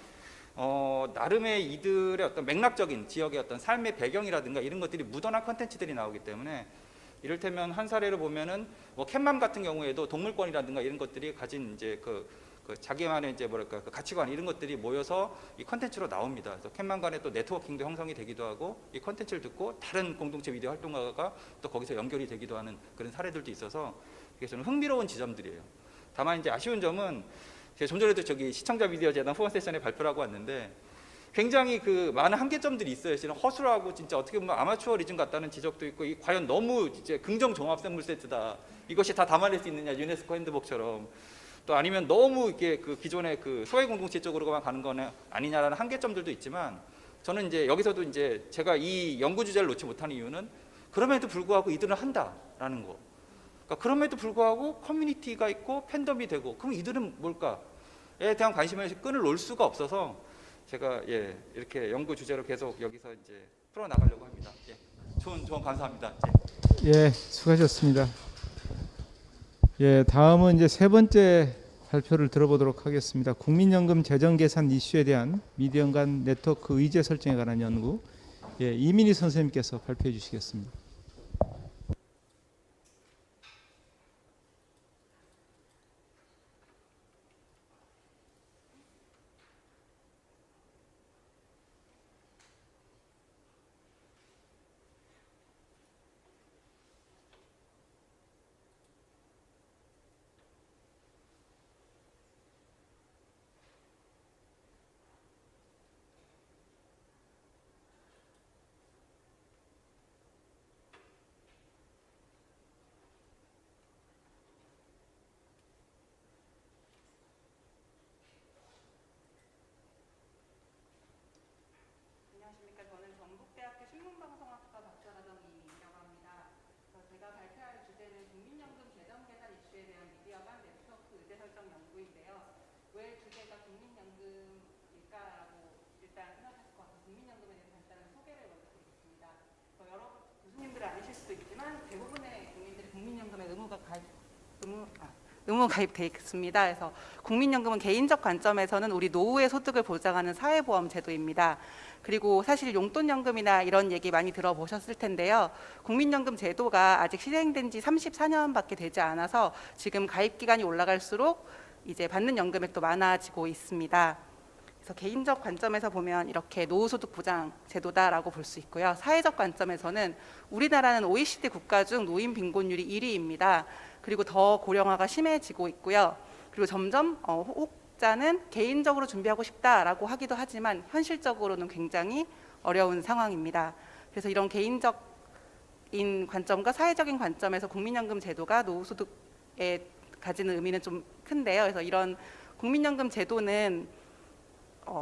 나름의 이들의 어떤 맥락적인 지역의 어떤 삶의 배경이라든가 이런 것들이 묻어난 콘텐츠들이 나오기 때문에 이를테면 한 사례를 보면은 뭐 캣맘 같은 경우에도 동물권이라든가 이런 것들이 가진 이제 그 자기만의 이제 뭐랄까 그 가치관 이런 것들이 모여서 이 컨텐츠로 나옵니다. 그래서 캣맘 간에 또 네트워킹도 형성이 되기도 하고 이 컨텐츠를 듣고 다른 공동체 미디어 활동가가 또 거기서 연결이 되기도 하는 그런 사례들도 있어서 이게 저는 흥미로운 지점들이에요. 다만 이제 아쉬운 점은 제가 좀 전에도 저기 시청자 미디어 재단 후원 세션에 발표를 하고 왔는데 굉장히 그 많은 한계점들이 있어요. 실은 허술하고 진짜 어떻게 보면 아마추어리즘 같다는 지적도 있고 이 과연 너무 이제 긍정 종합 선물 세트다. 이것이 다 담아낼 수 있느냐 유네스코 핸드북처럼 또 아니면 너무 이게 그 기존의 그 소외 공동체 쪽으로만 가는 거는 아니냐라는 한계점들도 있지만 저는 이제 여기서도 이제 제가 이 연구 주제를 놓지 못하는 이유는 그럼에도 불구하고 이들은 한다라는 거. 그러니까 그럼에도 불구하고 커뮤니티가 있고 팬덤이 되고 그럼 이들은 뭘까에 대한 관심을 끈을 놓을 수가 없어서 제가 예 이렇게 연구 주제로 계속 여기서 이제 풀어 나가려고 합니다. 예, 좋은 감사합니다. 예, 수고하셨습니다. 예, 다음은 이제 세 번째 발표를 들어보도록 하겠습니다. 국민연금 재정 계산 이슈에 대한 미디어 간 네트워크 의제 설정에 관한 연구. 예, 이민희 선생님께서 발표해 주시겠습니다. 안녕하십니까. 저는 전북대학교 신문방송학과 박사과정 이민희라고 합니다. 제가 발표할 주제는 국민연금 재정 계산 이슈에 대한 미디어 간 네트워크 의제 설정 연구인데요. 왜 주제가 국민연금일까라고 일단 생각하실 것 같아서 국민연금에 대해서 간단한 소개를 먼저 드리겠습니다. 여러 교수님들은 아니실 수도 있지만 대부분의 국민들이 국민연금에 의무 가입돼 있습니다. 그래서 국민연금은 개인적 관점에서는 우리 노후의 소득을 보장하는 사회보험 제도입니다. 그리고 사실 용돈연금이나 이런 얘기 많이 들어보셨을 텐데요. 국민연금 제도가 아직 시행된 지 34년밖에 되지 않아서 지금 가입 기간이 올라갈수록 이제 받는 연금액도 많아지고 있습니다. 그래서 개인적 관점에서 보면 이렇게 노후소득 보장 제도다라고 볼 수 있고요. 사회적 관점에서는 우리나라는 OECD 국가 중 노인 빈곤율이 1위입니다. 그리고 더 고령화가 심해지고 있고요. 그리고 점점 혹자는 개인적으로 준비하고 싶다라고 하기도 하지만 현실적으로는 굉장히 어려운 상황입니다. 그래서 이런 개인적인 관점과 사회적인 관점에서 국민연금 제도가 노후소득에 가지는 의미는 좀 큰데요. 그래서 이런 국민연금 제도는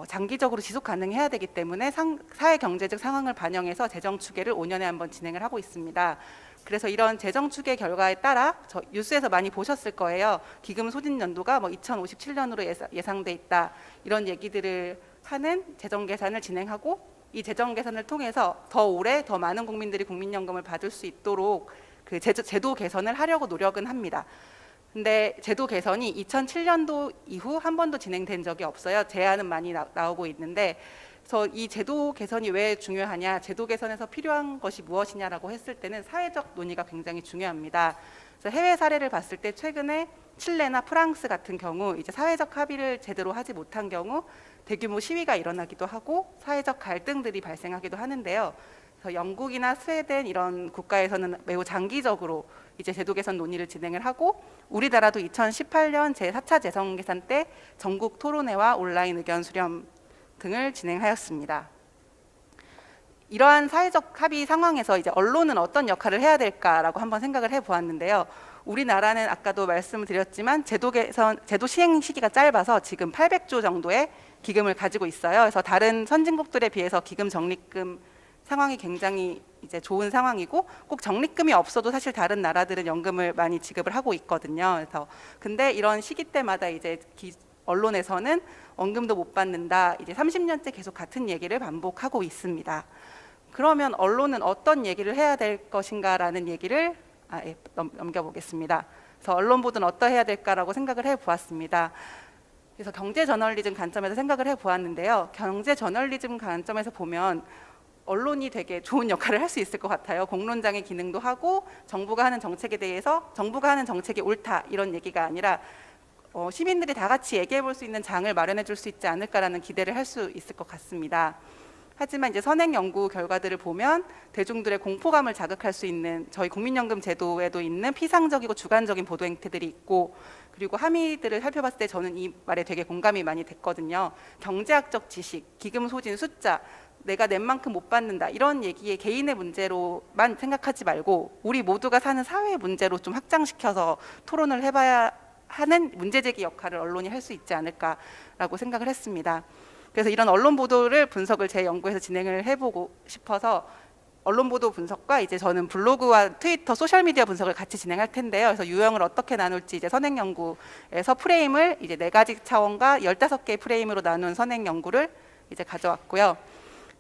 장기적으로 지속 가능해야 되기 때문에 사회 경제적 상황을 반영해서 재정 추계를 5년에 한 번 진행을 하고 있습니다. 그래서 이런 재정 추계 결과에 따라 뉴스에서 많이 보셨을 거예요. 기금 소진 연도가 2057년으로 예상돼 있다. 이런 얘기들을 하는 재정 계산을 진행하고 이 재정 계산을 통해서 더 오래 더 많은 국민들이 국민연금을 받을 수 있도록 그 제도 개선을 하려고 노력은 합니다. 근데 제도 개선이 2007년도 이후 한 번도 진행된 적이 없어요. 제안은 많이 나오고 있는데, 그래서 이 제도 개선이 왜 중요하냐, 제도 개선에서 필요한 것이 무엇이냐라고 했을 때는 사회적 논의가 굉장히 중요합니다. 그래서 해외 사례를 봤을 때 최근에 칠레나 프랑스 같은 경우 이제 사회적 합의를 제대로 하지 못한 경우 대규모 시위가 일어나기도 하고 사회적 갈등들이 발생하기도 하는데요. 그래서 영국이나 스웨덴 이런 국가에서는 매우 장기적으로 이제 제도 개선 논의를 진행을 하고, 우리나라도 2018년 제4차 재정 계산 때 전국 토론회와 온라인 의견 수렴 등을 진행하였습니다. 이러한 사회적 합의 상황에서 이제 언론은 어떤 역할을 해야 될까라고 한번 생각을 해보았는데요. 우리나라는 아까도 말씀드렸지만 제도 시행 시기가 짧아서 지금 800조 정도의 기금을 가지고 있어요. 그래서 다른 선진국들에 비해서 기금 적립금 상황이 굉장히 이제 좋은 상황이고, 꼭 적립금이 없어도 사실 다른 나라들은 연금을 많이 지급을 하고 있거든요. 그래서 근데 이런 시기 때마다 이제 언론에서는 원금도 못 받는다, 이제 30년째 계속 같은 얘기를 반복하고 있습니다. 그러면 언론은 어떤 얘기를 해야 될 것인가라는 얘기를 넘겨보겠습니다. 그래서 언론 보도는 어떠해야 될까라고 생각을 해보았습니다. 그래서 경제 저널리즘 관점에서 생각을 해보았는데요. 경제 저널리즘 관점에서 보면 언론이 되게 좋은 역할을 할 수 있을 것 같아요. 공론장의 기능도 하고, 정부가 하는 정책에 대해서 정부가 하는 정책이 옳다 이런 얘기가 아니라 시민들이 다 같이 얘기해 볼 수 있는 장을 마련해 줄 수 있지 않을까라는 기대를 할 수 있을 것 같습니다. 하지만 이제 선행 연구 결과들을 보면 대중들의 공포감을 자극할 수 있는 저희 국민연금 제도에도 있는 피상적이고 주관적인 보도 행태들이 있고, 그리고 함의들을 살펴봤을 때 저는 이 말에 되게 공감이 많이 됐거든요. 경제학적 지식, 기금 소진 숫자, 내가 낸 만큼 못 받는다 이런 얘기에 개인의 문제로만 생각하지 말고 우리 모두가 사는 사회의 문제로 좀 확장시켜서 토론을 해봐야 하는 문제제기 역할을 언론이 할 수 있지 않을까라고 생각을 했습니다. 그래서 이런 언론 보도를 분석을 제 연구에서 진행을 해보고 싶어서 언론 보도 분석과 이제 저는 블로그와 트위터, 소셜 미디어 분석을 같이 진행할 텐데요. 그래서 유형을 어떻게 나눌지 이제 선행 연구에서 프레임을 이제 4가지 차원과 15개의 프레임으로 나눈 선행 연구를 이제 가져왔고요.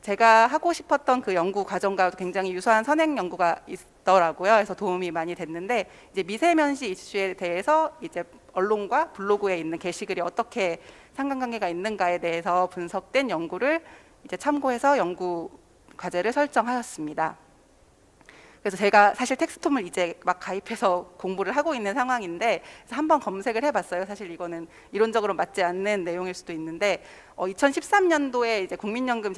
제가 하고 싶었던 그 연구 과정과 굉장히 유사한 선행 연구가 있더라고요. 그래서 도움이 많이 됐는데, 이제 미세면시 이슈에 대해서 이제 언론과 블로그에 있는 게시글이 어떻게 상관관계가 있는가에 대해서 분석된 연구를 이제 참고해서 연구 과제를 설정하였습니다. 그래서 제가 사실 텍스톰을 이제 막 가입해서 공부를 하고 있는 상황인데, 그래서 한번 검색을 해봤어요. 사실 이거는 이론적으로 맞지 않는 내용일 수도 있는데, 2013년도에 이제 국민연금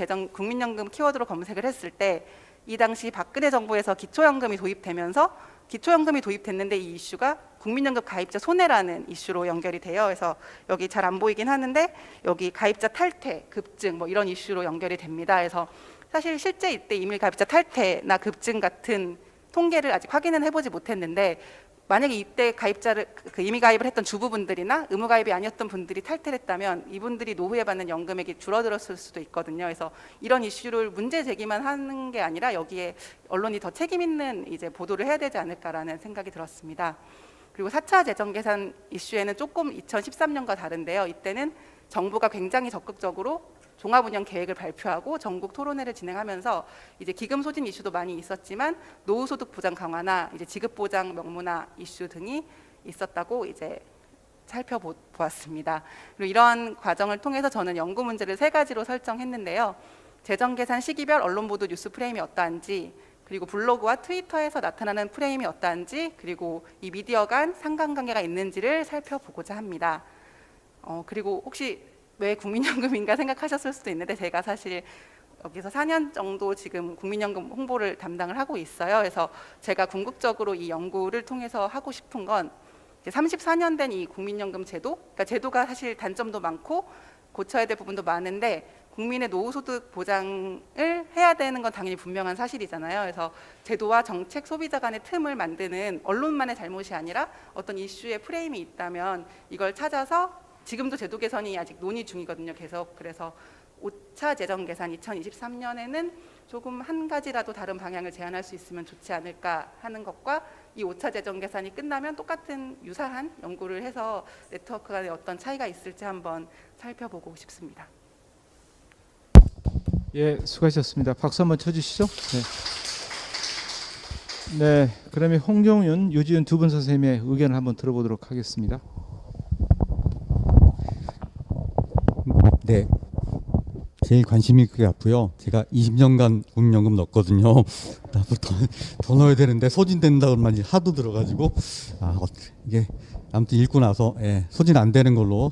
키워드로 검색을 했을 때, 이 당시 박근혜 정부에서 기초연금이 도입됐는데 이 이슈가 국민연금 가입자 손해라는 이슈로 연결이 돼요. 그래서 여기 잘 안 보이긴 하는데 여기 가입자 탈퇴, 급증 뭐 이런 이슈로 연결이 됩니다. 그래서 사실 실제 이때 이미 가입자 탈퇴나 급증 같은 통계를 아직 확인은 해보지 못했는데, 만약에 이때 가입자를 이미 가입을 했던 주부분들이나 의무 가입이 아니었던 분들이 탈퇴를 했다면 이분들이 노후에 받는 연금액이 줄어들었을 수도 있거든요. 그래서 이런 이슈를 문제 제기만 하는 게 아니라 여기에 언론이 더 책임 있는 이제 보도를 해야 되지 않을까라는 생각이 들었습니다. 그리고 4차 재정 계산 이슈에는 조금 2013년과 다른데요. 이때는 정부가 굉장히 적극적으로 종합운영 계획을 발표하고 전국 토론회를 진행하면서 이제 기금 소진 이슈도 많이 있었지만 노후소득 보장 강화나 이제 지급 보장 명문화 이슈 등이 있었다고 이제 살펴보았습니다. 그리고 이러한 과정을 통해서 저는 연구 문제를 3가지로 설정했는데요. 재정 계산 시기별 언론 보도 뉴스 프레임이 어떠한지, 그리고 블로그와 트위터에서 나타나는 프레임이 어떠한지, 그리고 이 미디어 간 상관관계가 있는지를 살펴보고자 합니다. 그리고 혹시 왜 국민연금인가 생각하셨을 수도 있는데 제가 사실 여기서 4년 정도 지금 국민연금 홍보를 담당을 하고 있어요. 그래서 제가 궁극적으로 이 연구를 통해서 하고 싶은 건 34년 된 이 국민연금 제도, 그러니까 제도가 사실 단점도 많고 고쳐야 될 부분도 많은데 국민의 노후소득 보장을 해야 되는 건 당연히 분명한 사실이잖아요. 그래서 제도와 정책, 소비자 간의 틈을 만드는 언론만의 잘못이 아니라 어떤 이슈의 프레임이 있다면 이걸 찾아서 지금도 제도 개선이 아직 논의 중이거든요. 계속. 그래서 5차 재정 계산 2023년에는 조금 한 가지라도 다른 방향을 제안할 수 있으면 좋지 않을까 하는 것과 이 5차 재정 계산이 끝나면 똑같은 유사한 연구를 해서 네트워크 간에 어떤 차이가 있을지 한번 살펴보고 싶습니다. 예, 수고하셨습니다. 박수 한번 쳐주시죠. 네. 네, 그러면 홍종윤, 유지윤 두 분 선생님의 의견을 한번 들어보도록 하겠습니다. 네. 제일 관심이 크게 같고요. 제가 20년간 국민연금 넣었거든요. 나도 더 넣어야 되는데 소진된다는 말이 하도 들어가지고 이게 아무튼 읽고 나서 소진 안 되는 걸로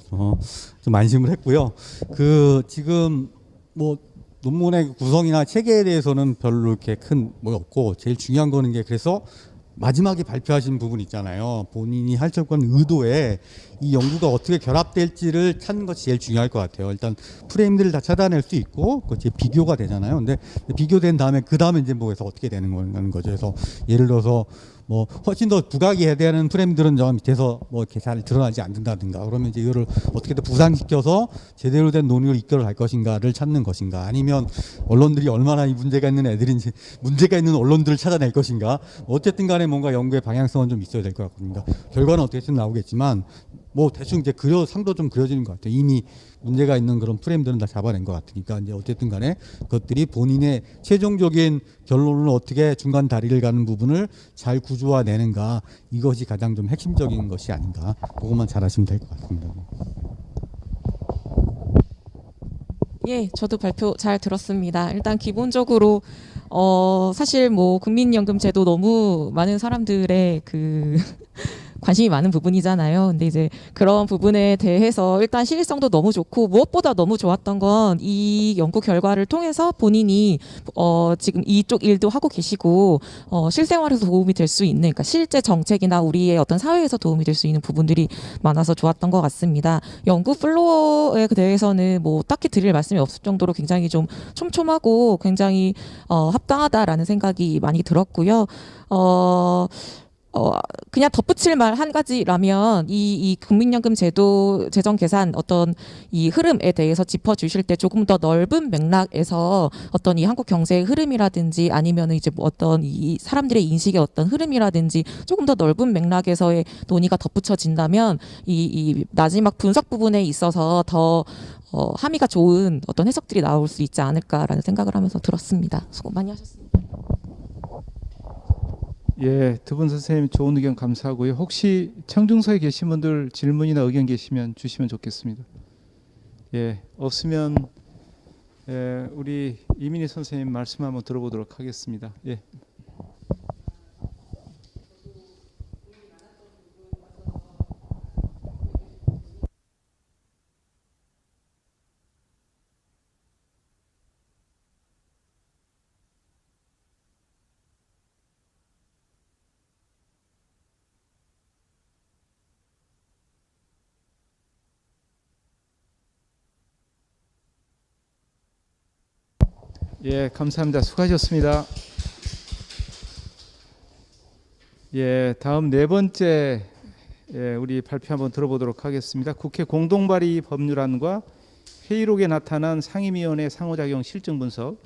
좀 안심을 했고요. 그 지금 뭐 논문의 구성이나 체계에 대해서는 별로 이렇게 큰 뭐 없고 제일 중요한 거는 게 그래서 마지막에 발표하신 부분 있잖아요. 본인이 하려고 하는 의도에 이 연구가 어떻게 결합될지를 찾는 것이 제일 중요할 것 같아요. 일단 프레임들을 다 찾아낼 수 있고 그게 비교가 되잖아요. 근데 비교된 다음에 그 다음에 이제 뭐해서 어떻게 되는 거죠. 그래서 예를 들어서 뭐 훨씬 더 부각해야 되는 프레임들은 저 밑에서 뭐 이렇게 잘 드러나지 않는다든가 그러면 이제 이거를 어떻게든 부상시켜서 제대로 된 논의로 이끌어갈 것인가를 찾는 것인가 아니면 언론들이 얼마나 이 문제가 있는 애들인지 문제가 있는 언론들을 찾아낼 것인가 어쨌든 간에 뭔가 연구의 방향성은 좀 있어야 될 것 같습니다. 결과는 어떻게든 나오겠지만 뭐 대충 이제 상도 좀 그려지는 것 같아요. 이미 문제가 있는 그런 프레임들은 다 잡아낸 것 같으니까 이제 어쨌든 간에 그것들이 본인의 최종적인 결론을 어떻게 중간 다리를 가는 부분을 잘 구조화내는가 이것이 가장 좀 핵심적인 것이 아닌가 그것만 잘하시면 될 것 같습니다. 예, 저도 발표 잘 들었습니다. 일단 기본적으로 사실 뭐 국민연금 제도 너무 많은 사람들의 그 관심이 많은 부분이잖아요. 근데 이제 그런 부분에 대해서 일단 실질성도 너무 좋고 무엇보다 너무 좋았던 건 이 연구 결과를 통해서 본인이 지금 이쪽 일도 하고 계시고 실생활에서 도움이 될 수 있는 그러니까 실제 정책이나 우리의 어떤 사회에서 도움이 될 수 있는 부분들이 많아서 좋았던 것 같습니다. 연구 플로어에 대해서는 뭐 딱히 드릴 말씀이 없을 정도로 굉장히 좀 촘촘하고 굉장히 합당하다라는 생각이 많이 들었고요. 그냥 덧붙일 말 한 가지라면 이 국민연금 제도 재정 계산 어떤 이 흐름에 대해서 짚어주실 때 조금 더 넓은 맥락에서 어떤 이 한국 경제의 흐름이라든지 아니면 이제 뭐 어떤 이 사람들의 인식의 어떤 흐름이라든지 조금 더 넓은 맥락에서의 논의가 덧붙여진다면 이 마지막 분석 부분에 있어서 더 함의가 좋은 어떤 해석들이 나올 수 있지 않을까라는 생각을 하면서 들었습니다. 수고 많이 하셨습니다. 예, 두 분 선생님 좋은 의견 감사하고요. 혹시 청중석에 계신 분들 질문이나 의견 계시면 주시면 좋겠습니다. 예, 없으면 우리 이민희 선생님 말씀 한번 들어보도록 하겠습니다. 예. 예, 감사합니다. 수고하셨습니다. 예, 다음 네 번째 우리 발표 한번 들어보도록 하겠습니다. 국회 공동발의 법률안과 회의록에 나타난 상임위원회 상호작용 실증 분석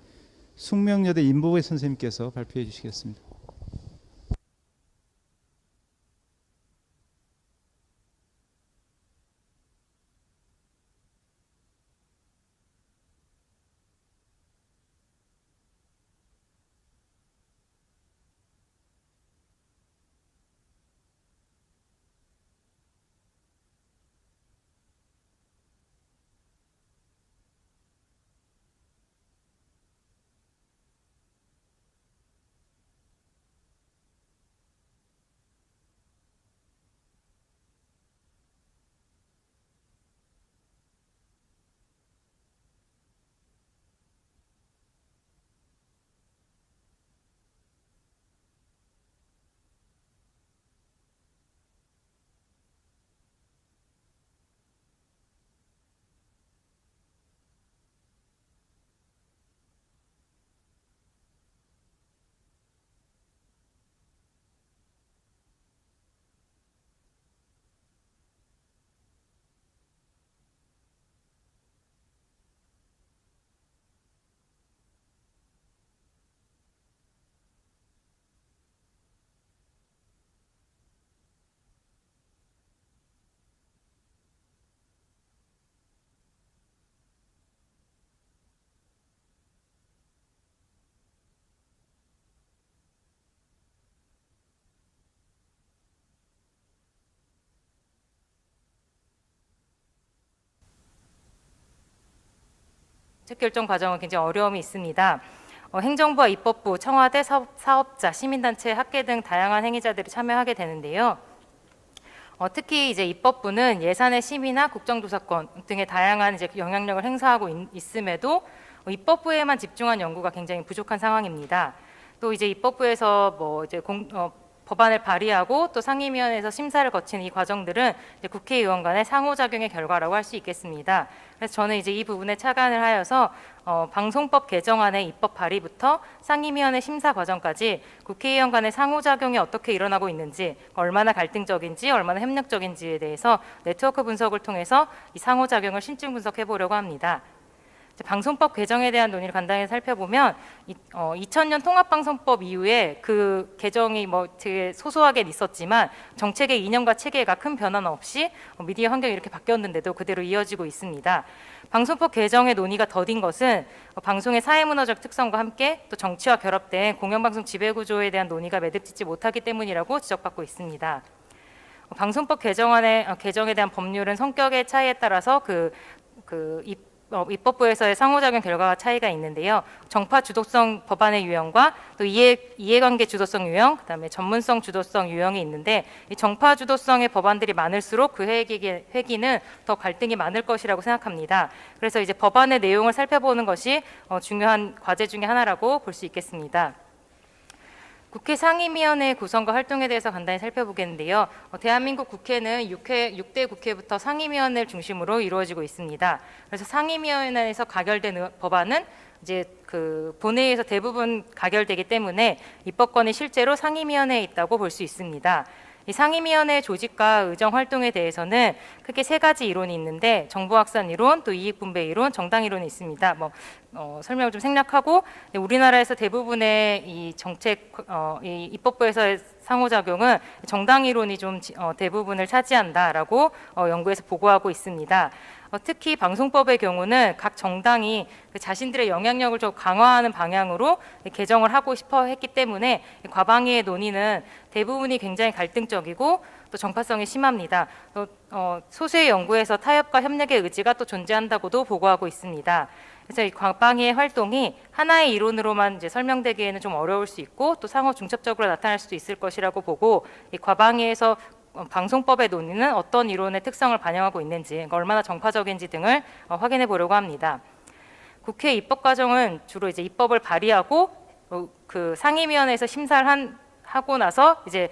숙명여대 임보배 선생님께서 발표해 주시겠습니다. 결정 과정은 굉장히 어려움이 있습니다. 행정부와 입법부, 청와대, 사업자, 시민단체, 학계 등 다양한 행위자들이 참여하게 되는데요. 특히 이제 입법부는 예산의 심의나 국정조사권 등의 다양한 이제 영향력을 행사하고 있음에도 입법부에만 집중한 연구가 굉장히 부족한 상황입니다. 또 이제 입법부에서 뭐 이제 법안을 발의하고 또 상임위원회에서 심사를 거친 이 과정들은 이제 국회의원 간의 상호작용의 결과라고 할 수 있겠습니다. 그래서 저는 이제 이 부분에 착안을 하여서 방송법 개정안의 입법 발의부터 상임위원회 심사 과정까지 국회의원 간의 상호작용이 어떻게 일어나고 있는지, 얼마나 갈등적인지, 얼마나 협력적인지에 대해서 네트워크 분석을 통해서 이 상호작용을 심층 분석해 보려고 합니다. 방송법 개정에 대한 논의를 간단히 살펴보면 2000년 통합방송법 이후에 그 개정이 뭐 되게 소소하게 있었지만 정책의 이념과 체계가 큰 변화는 없이 미디어 환경이 이렇게 바뀌었는데도 그대로 이어지고 있습니다. 방송법 개정의 논의가 더딘 것은 방송의 사회문화적 특성과 함께 또 정치와 결합된 공영방송 지배구조에 대한 논의가 매듭짓지 못하기 때문이라고 지적받고 있습니다. 방송법 개정에 대한 법률은 성격의 차이에 따라서 입법부에서의 상호작용 결과가 차이가 있는데요. 정파 주도성 법안의 유형과 또 이해관계 주도성 유형, 그다음에 전문성 주도성 유형이 있는데 이 정파 주도성의 법안들이 많을수록 그 회기는 더 갈등이 많을 것이라고 생각합니다. 그래서 이제 법안의 내용을 살펴보는 것이 중요한 과제 중에 하나라고 볼 수 있겠습니다. 국회 상임위원회 구성과 활동에 대해서 간단히 살펴보겠는데요. 대한민국 국회는 6대 국회부터 상임위원회를 중심으로 이루어지고 있습니다. 그래서 상임위원회에서 가결된 법안은 이제 그 본회의에서 대부분 가결되기 때문에 입법권이 실제로 상임위원회에 있다고 볼 수 있습니다. 이 상임위원회 조직과 의정 활동에 대해서는 크게 세 가지 이론이 있는데 정보확산 이론, 또 이익분배 이론, 정당 이론이 있습니다. 설명을 좀 생략하고 우리나라에서 대부분의 이 정책, 이 입법부에서의 상호작용은 정당 이론이 좀 대부분을 차지한다라고 연구에서 보고하고 있습니다. 특히 방송법의 경우는 각 정당이 자신들의 영향력을 좀 강화하는 방향으로 개정을 하고 싶어 했기 때문에 과방위의 논의는 대부분이 굉장히 갈등적이고 또 정파성이 심합니다. 또 소수의 연구에서 타협과 협력의 의지가 또 존재한다고도 보고하고 있습니다. 그래서 이 과방위의 활동이 하나의 이론으로만 이제 설명되기에는 좀 어려울 수 있고 또 상호 중첩적으로 나타날 수도 있을 것이라고 보고 이 과방위에서 방송법의 논의는 어떤 이론의 특성을 반영하고 있는지, 그러니까 얼마나 정파적인지 등을 확인해 보려고 합니다. 국회 입법 과정은 주로 이제 입법을 발의하고 그 상임위원회에서 심사를 하고 나서 이제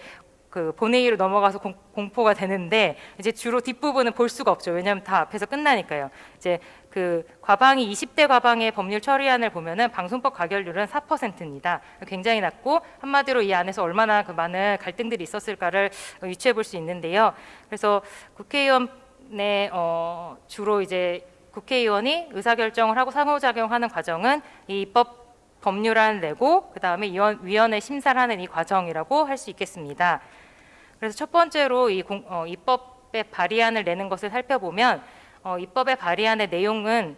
그 본회의로 넘어가서 공포가 되는데 이제 주로 뒷부분은 볼 수가 없죠. 왜냐하면 다 앞에서 끝나니까요. 이제 그 과방위 20대 과방의 법률 처리안을 보면은 방송법 가결률은 4%입니다. 굉장히 낮고 한마디로 이 안에서 얼마나 그 많은 갈등들이 있었을까를 유추해 볼 수 있는데요. 그래서 국회의원의 주로 이제 국회의원이 의사결정을 하고 상호작용하는 과정은 이 입법 법률안을 내고 그 다음에 위원회 심사를 하는 이 과정이라고 할 수 있겠습니다. 그래서 첫 번째로 이 입법의 발의안을 내는 것을 살펴보면 입법의 발의안의 내용은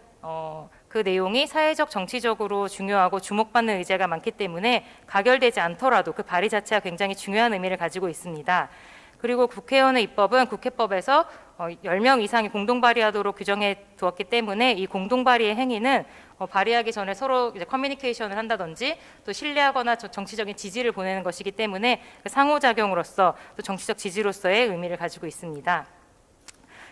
그 내용이 사회적 정치적으로 중요하고 주목받는 의제가 많기 때문에 가결되지 않더라도 그 발의 자체가 굉장히 중요한 의미를 가지고 있습니다. 그리고 국회의원의 입법은 국회법에서 10명 이상이 공동 발의하도록 규정해 두었기 때문에 이 공동 발의의 행위는 발의하기 전에 서로 이제 커뮤니케이션을 한다든지 또 신뢰하거나 정치적인 지지를 보내는 것이기 때문에 그 상호작용으로서 또 정치적 지지로서의 의미를 가지고 있습니다.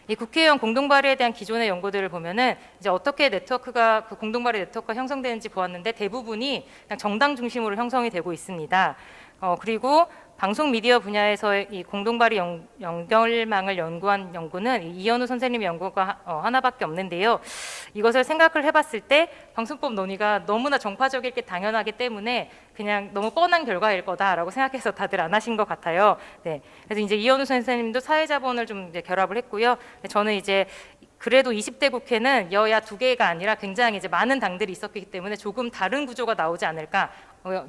이 국회의원 공동 발의에 대한 기존의 연구들을 보면은 이제 어떻게 네트워크가 그 공동 발의 네트워크가 형성되는지 보았는데 대부분이 그냥 정당 중심으로 형성이 되고 있습니다. 그리고 방송 미디어 분야에서의 이 공동 발의 연결망을 연구한 연구는 이현우 선생님의 연구가 하나밖에 없는데요. 이것을 생각을 해봤을 때 방송법 논의가 너무나 정파적일 게 당연하기 때문에 그냥 너무 뻔한 결과일 거다라고 생각해서 다들 안 하신 것 같아요. 네, 그래서 이제 이현우 선생님도 사회자본을 좀 이제 결합을 했고요. 저는 이제 그래도 20대 국회는 여야 2개가 아니라 굉장히 이제 많은 당들이 있었기 때문에 조금 다른 구조가 나오지 않을까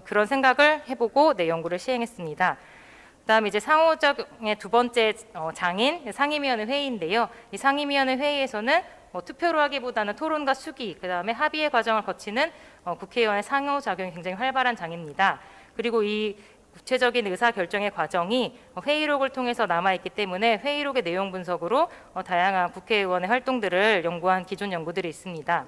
그런 생각을 해보고 연구를 시행했습니다. 그다음에 이제 상호작용의 두 번째 장인 상임위원회 회의인데요. 이 상임위원회 회의에서는 투표로 하기보다는 토론과 수기, 그다음에 합의의 과정을 거치는 국회의원의 상호작용이 굉장히 활발한 장입니다. 그리고 이 구체적인 의사결정의 과정이 회의록을 통해서 남아있기 때문에 회의록의 내용 분석으로 다양한 국회의원의 활동들을 연구한 기존 연구들이 있습니다.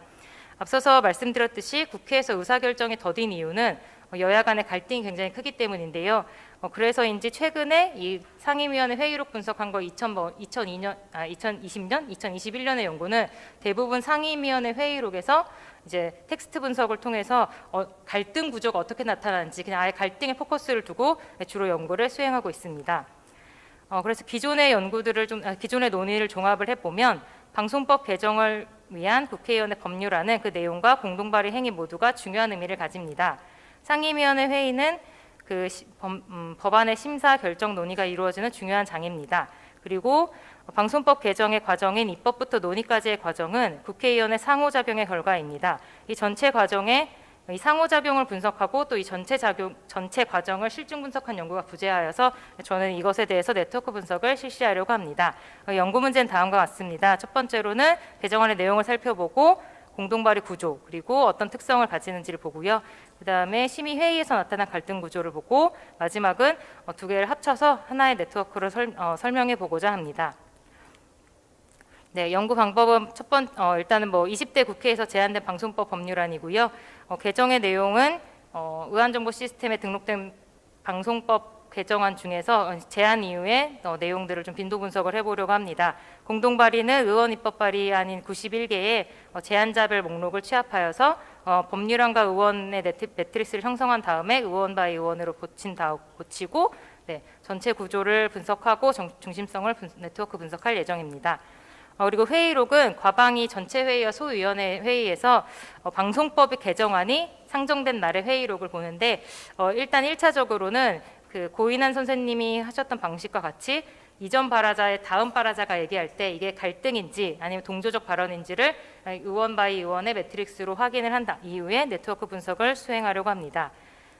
앞서서 말씀드렸듯이 국회에서 의사결정이 더딘 이유는 여야 간의 갈등이 굉장히 크기 때문인데요. 그래서인지 최근에 이 상임위원회 회의록 분석한 거 2020년, 2021년의 연구는 대부분 상임위원회 회의록에서 이제 텍스트 분석을 통해서 갈등 구조가 어떻게 나타나는지 그냥 아예 갈등에 포커스를 두고 주로 연구를 수행하고 있습니다. 그래서 기존의 연구들을 기존의 논의를 종합을 해보면 방송법 개정을 위한 국회의원의 법률안은 그 내용과 공동 발의 행위 모두가 중요한 의미를 가집니다. 상임위원회 회의는 법안의 심사 결정 논의가 이루어지는 중요한 장입니다. 그리고 방송법 개정의 과정인 입법부터 논의까지의 과정은 국회의원의 상호작용의 결과입니다. 이 전체 과정에 이 상호작용을 분석하고 또 이 전체 과정을 실증 분석한 연구가 부재하여서 저는 이것에 대해서 네트워크 분석을 실시하려고 합니다. 연구 문제는 다음과 같습니다. 첫 번째로는 개정안의 내용을 살펴보고 공동발의 구조 그리고 어떤 특성을 가지는지를 보고요. 그다음에 심의 회의에서 나타난 갈등 구조를 보고 마지막은 두 개를 합쳐서 하나의 네트워크로 설명해 보고자 합니다. 네, 연구 방법은 일단은 20대 국회에서 제안된 방송법 법률안이고요. 개정의 내용은 의안정보 시스템에 등록된 방송법 개정안 중에서 제안 이후에 내용들을 좀 빈도 분석을 해보려고 합니다. 공동 발의는 의원 입법 발의안인 91개의 제안자별 목록을 취합하여서 법률안과 의원의 매트릭스를 형성한 다음에 의원 바이 의원으로 고치고 전체 구조를 분석하고 중심성을 네트워크 분석할 예정입니다. 그리고 회의록은 과방위 전체 회의와 소위원회 회의에서 방송법의 개정안이 상정된 날의 회의록을 보는데 일단 1차적으로는 그 고인한 선생님이 하셨던 방식과 같이 이전 발화자의 다음 발화자가 얘기할 때 이게 갈등인지 아니면 동조적 발언인지를 의원 바이 의원의 매트릭스로 확인을 한 이후에 네트워크 분석을 수행하려고 합니다.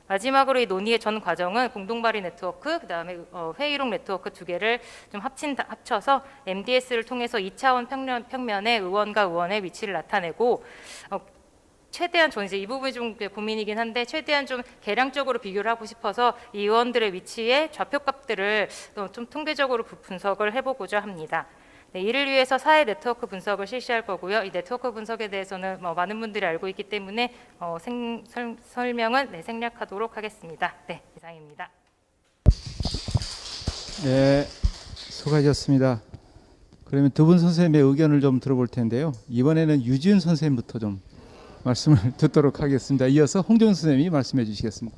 마지막으로 이 논의의 전 과정은 공동발의 네트워크, 그다음에 회의록 네트워크 두 개를 좀 합쳐서 MDS를 통해서 2차원 평면의 의원과 의원의 위치를 나타내고 최대한 저는 이제 이 부분이 좀 고민이긴 한데 최대한 좀 계량적으로 비교를 하고 싶어서 이 의원들의 위치의 좌표값들을 좀 통계적으로 분석을 해보고자 합니다. 네, 이를 위해서 사회 네트워크 분석을 실시할 거고요. 이 네트워크 분석에 대해서는 많은 분들이 알고 있기 때문에 설명은 생략하도록 하겠습니다. 네, 이상입니다. 네, 수고하셨습니다. 그러면 두 분 선생님의 의견을 좀 들어볼 텐데요. 이번에는 유지은 선생님부터 좀 말씀을 듣도록 하겠습니다. 이어서 홍정 선생님이 말씀해 주시겠습니다.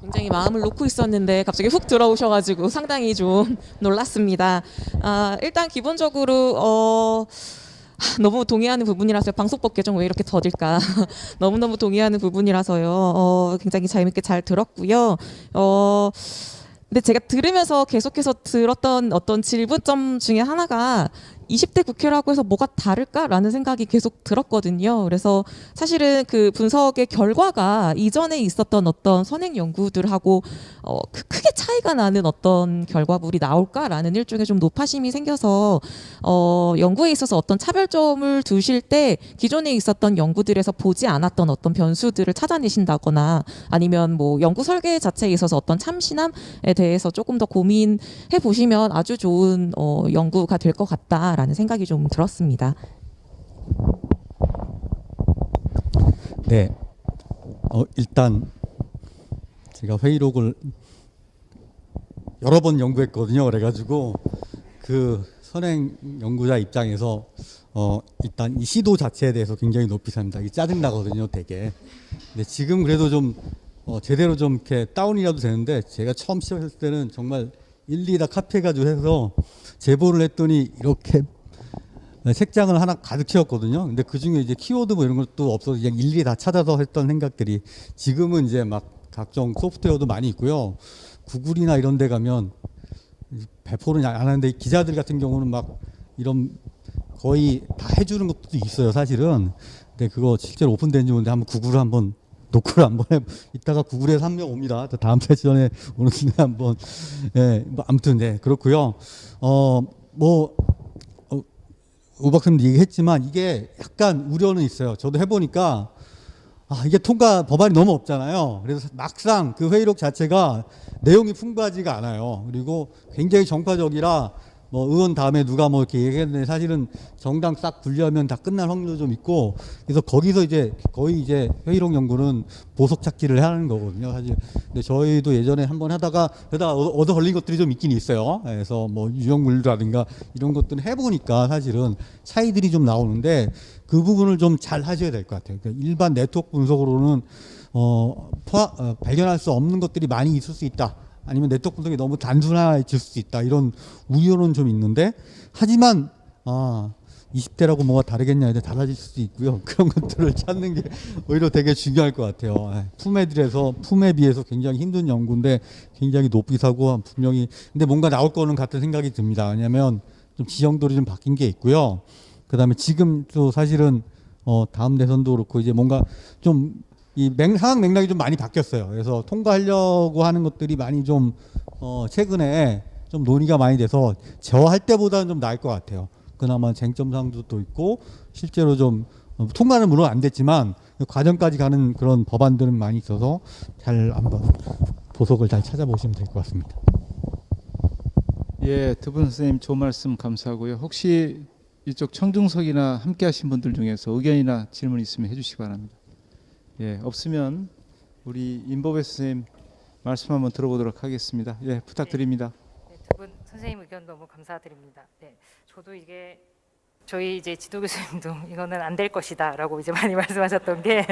굉장히 마음을 놓고 있었는데 갑자기 훅 들어오셔가지고 상당히 좀 놀랐습니다. 일단 기본적으로 너무 동의하는 부분이라서요. 방송법 개정 왜 이렇게 더딜까? 너무너무 동의하는 부분이라서요. 굉장히 재밌게 잘 들었고요. 근데 제가 들으면서 계속해서 들었던 어떤 질문점 중에 하나가 20대 국회라고 해서 뭐가 다를까라는 생각이 계속 들었거든요. 그래서 사실은 그 분석의 결과가 이전에 있었던 어떤 선행 연구들하고 크게 차이가 나는 어떤 결과물이 나올까라는 일종의 좀 노파심이 생겨서 연구에 있어서 어떤 차별점을 두실 때 기존에 있었던 연구들에서 보지 않았던 어떤 변수들을 찾아내신다거나 아니면 뭐 연구 설계 자체에 있어서 어떤 참신함에 대해서 조금 더 고민해 보시면 아주 좋은 연구가 될 것 같다. 라는 생각이 좀 들었습니다. 네, 일단 제가 회의록을 여러 번 연구했거든요. 그래가지고 그 선행 연구자 입장에서 일단 이 시도 자체에 대해서 굉장히 높이 삽니다. 이게 짜증 나거든요, 되게. 근데 지금 그래도 좀 제대로 좀 이렇게 다운이라도 되는데 제가 처음 시작했을 때는 정말 일일이 다 카피해가지고 해서 제보를 했더니 이렇게 색장을 하나 가득 채웠거든요. 근데 그 중에 이제 키워드 뭐 이런 것도 없어서 그냥 일일이 다 찾아서 했던 생각들이 지금은 이제 막 각종 소프트웨어도 많이 있고요. 구글이나 이런 데 가면 배포는 안 하는데 기자들 같은 경우는 막 이런 거의 다 해주는 것도 있어요, 사실은. 근데 그거 실제로 오픈된지 모르는데 한번 구글을 한번 노크를 한번 이따가 구글에서 한 명 옵니다. 다음 세션에 오는데 한번 뭐 아무튼 그렇고요. 우 박사님도 얘기했지만 이게 약간 우려는 있어요. 저도 해보니까 이게 통과 법안이 너무 없잖아요. 그래서 막상 그 회의록 자체가 내용이 풍부하지가 않아요. 그리고 굉장히 정파적이라 뭐 의원 다음에 누가 뭐 이렇게 얘기했는데 사실은 정당 싹 분리하면 다 끝날 확률도 좀 있고 그래서 거기서 이제 거의 이제 회의록 연구는 보석 찾기를 하는 거거든요. 사실 근데 저희도 예전에 한번 하다가 그러다가 얻어 걸린 것들이 좀 있긴 있어요. 그래서 뭐 유형물이라든가 이런 것들은 해보니까 사실은 차이들이 좀 나오는데 그 부분을 좀 잘 하셔야 될 것 같아요. 그러니까 일반 네트워크 분석으로는 발견할 수 없는 것들이 많이 있을 수 있다. 아니면 네트워크 분석이 너무 단순해질 수 있다. 이런 우려는 좀 있는데 하지만 20대라고 뭐가 다르겠냐 이제 달라질 수도 있고요. 그런 것들을 찾는 게 오히려 되게 중요할 것 같아요. 품에 비해서 굉장히 힘든 연구인데 굉장히 높이 사고 분명히 근데 뭔가 나올 거는 같은 생각이 듭니다. 왜냐하면 좀 지형들이 좀 바뀐 게 있고요. 그다음에 지금 또 사실은 다음 대선도 그렇고 이제 뭔가 좀 이 상황 맥락이 좀 많이 바뀌었어요. 그래서 통과하려고 하는 것들이 많이 좀 최근에 좀 논의가 많이 돼서 저할 때보다는 좀 나을 것 같아요. 그나마 쟁점 사항도 또 있고 실제로 좀 통과는 물론 안 됐지만 과정까지 가는 그런 법안들은 많이 있어서 잘 한번 보석을 잘 찾아보시면 될 것 같습니다. 예, 두 분 선생님 좋은 말씀 감사하고요. 혹시 이쪽 청중석이나 함께하신 분들 중에서 의견이나 질문 있으면 해주시기 바랍니다. 예, 없으면 우리 임보배 선생님 말씀 한번 들어보도록 하겠습니다. 예, 부탁드립니다. 네, 두 분 선생님 의견 너무 감사드립니다. 네, 저도 이게 저희 이제 지도 교수님도 이거는 안 될 것이다라고 이제 많이 말씀하셨던 게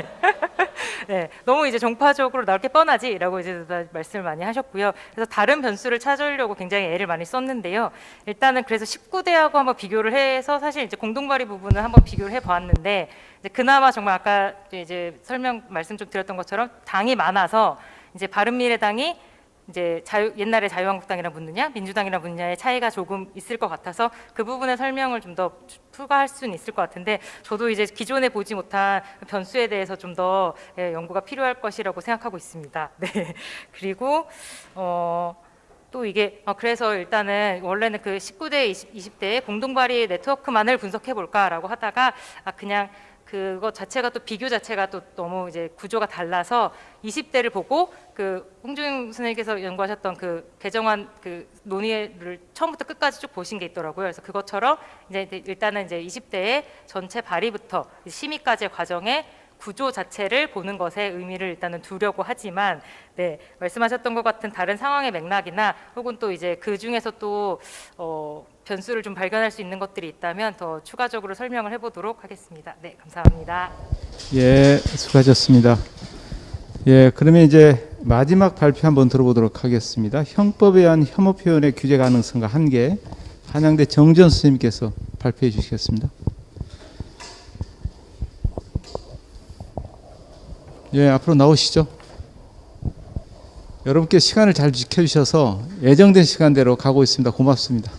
네, 너무 이제 정파적으로 나올 게 뻔하지라고 이제 말씀을 많이 하셨고요. 그래서 다른 변수를 찾으려고 굉장히 애를 많이 썼는데요. 일단은 그래서 19대하고 한번 비교를 해서 사실 이제 공동 발의 부분을 한번 비교를 해보았는데 이제 그나마 정말 아까 이제 말씀 좀 드렸던 것처럼 당이 많아서 이제 바른미래당이 이제 옛날에 자유한국당이랑 붙느냐 민주당이랑 붙느냐의 차이가 조금 있을 것 같아서 그 부분의 설명을 좀 더 추가할 수는 있을 것 같은데 저도 이제 기존에 보지 못한 변수에 대해서 좀 더 연구가 필요할 것이라고 생각하고 있습니다. 네. 그리고 또 이게 그래서 일단은 원래는 그 19대 20대의 공동 발의 네트워크만을 분석해 볼까라고 하다가 그냥 그것 자체가 또 비교 자체가 또 너무 이제 구조가 달라서 20대를 보고 그 홍준영 선생님께서 연구하셨던 그 개정안 그 논의를 처음부터 끝까지 쭉 보신 게 있더라고요. 그래서 그것처럼 이제 일단은 이제 20대의 전체 발의부터 심의까지의 과정에 구조 자체를 보는 것에 의미를 일단은 두려고 하지만 네, 말씀하셨던 것 같은 다른 상황의 맥락이나 혹은 또 이제 그 중에서 또 변수를 좀 발견할 수 있는 것들이 있다면 더 추가적으로 설명을 해보도록 하겠습니다. 네, 감사합니다. 예, 수고하셨습니다. 예, 그러면 이제 마지막 발표 한번 들어보도록 하겠습니다. 형법에 의한 혐오 표현의 규제 가능성과 한계, 한양대 정전 선생님께서 발표해 주시겠습니다. 예, 앞으로 나오시죠. 여러분께 시간을 잘 지켜주셔서 예정된 시간대로 가고 있습니다. 고맙습니다.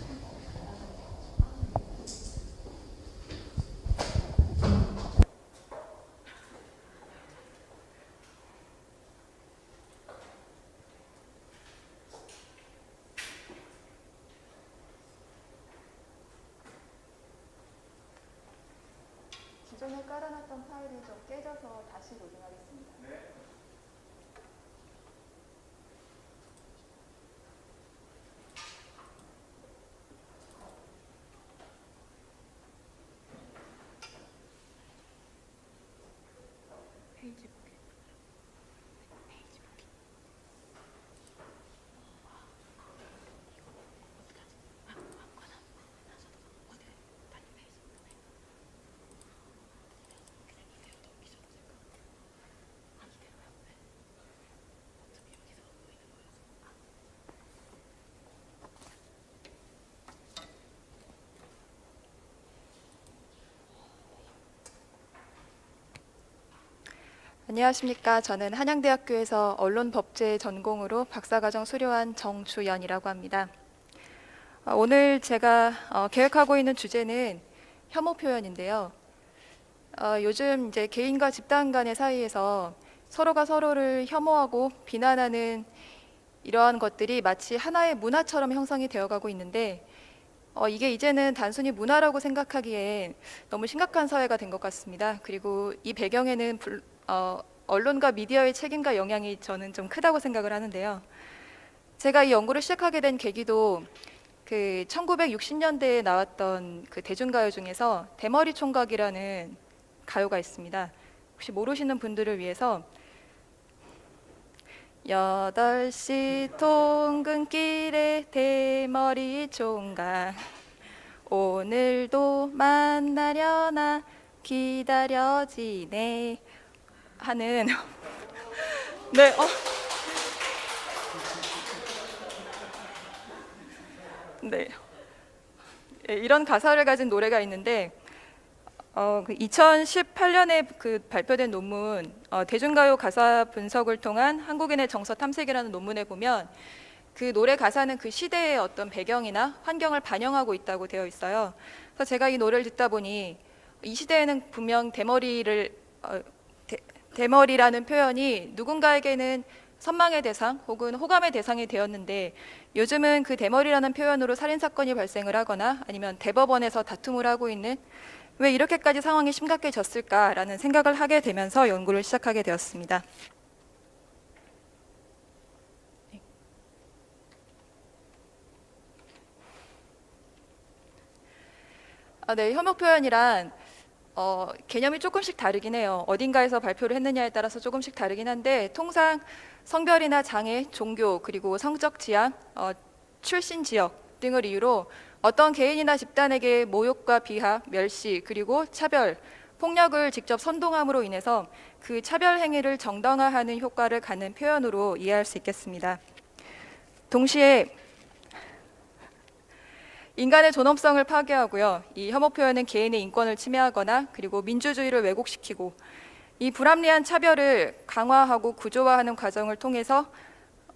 기존에 깔아놨던 파일이 좀 깨져서 다시 로딩하겠습니다. 안녕하십니까. 저는 한양대학교에서 언론법제 전공으로 박사과정 수료한 정주연이라고 합니다. 오늘 제가 계획하고 있는 주제는 혐오 표현인데요. 요즘 이제 개인과 집단 간의 사이에서 서로가 서로를 혐오하고 비난하는 이러한 것들이 마치 하나의 문화처럼 형성이 되어가고 있는데 이게 이제는 단순히 문화라고 생각하기엔 너무 심각한 사회가 된 것 같습니다. 그리고 이 배경에는 언론과 미디어의 책임과 영향이 저는 좀 크다고 생각을 하는데요. 제가 이 연구를 시작하게 된 계기도 그 1960년대에 나왔던 그 대중가요 중에서 대머리 총각이라는 가요가 있습니다. 혹시 모르시는 분들을 위해서 8시 통근길에 대머리 총각 오늘도 만나려나 기다려지네 하는 네, 네. 예, 이런 가사를 가진 노래가 있는데 2018년에 그 발표된 논문 대중가요 가사 분석을 통한 한국인의 정서 탐색이라는 논문에 보면 그 노래 가사는 그 시대의 어떤 배경이나 환경을 반영하고 있다고 되어 있어요. 그래서 제가 이 노래를 듣다 보니 이 시대에는 분명 대머리라는 표현이 누군가에게는 선망의 대상 혹은 호감의 대상이 되었는데 요즘은 그 대머리라는 표현으로 살인사건이 발생을 하거나 아니면 대법원에서 다툼을 하고 있는 왜 이렇게까지 상황이 심각해졌을까라는 생각을 하게 되면서 연구를 시작하게 되었습니다. 네, 혐오 표현이란 개념이 조금씩 다르긴 해요. 어딘가에서 발표를 했느냐에 따라서 조금씩 다르긴 한데 통상 성별이나 장애, 종교, 그리고 성적 지향, 출신 지역 등을 이유로 어떤 개인이나 집단에게 모욕과 비하, 멸시, 그리고 차별, 폭력을 직접 선동함으로 인해서 그 차별 행위를 정당화하는 효과를 갖는 표현으로 이해할 수 있겠습니다. 동시에 인간의 존엄성을 파괴하고요. 이 혐오 표현은 개인의 인권을 침해하거나 그리고 민주주의를 왜곡시키고 이 불합리한 차별을 강화하고 구조화하는 과정을 통해서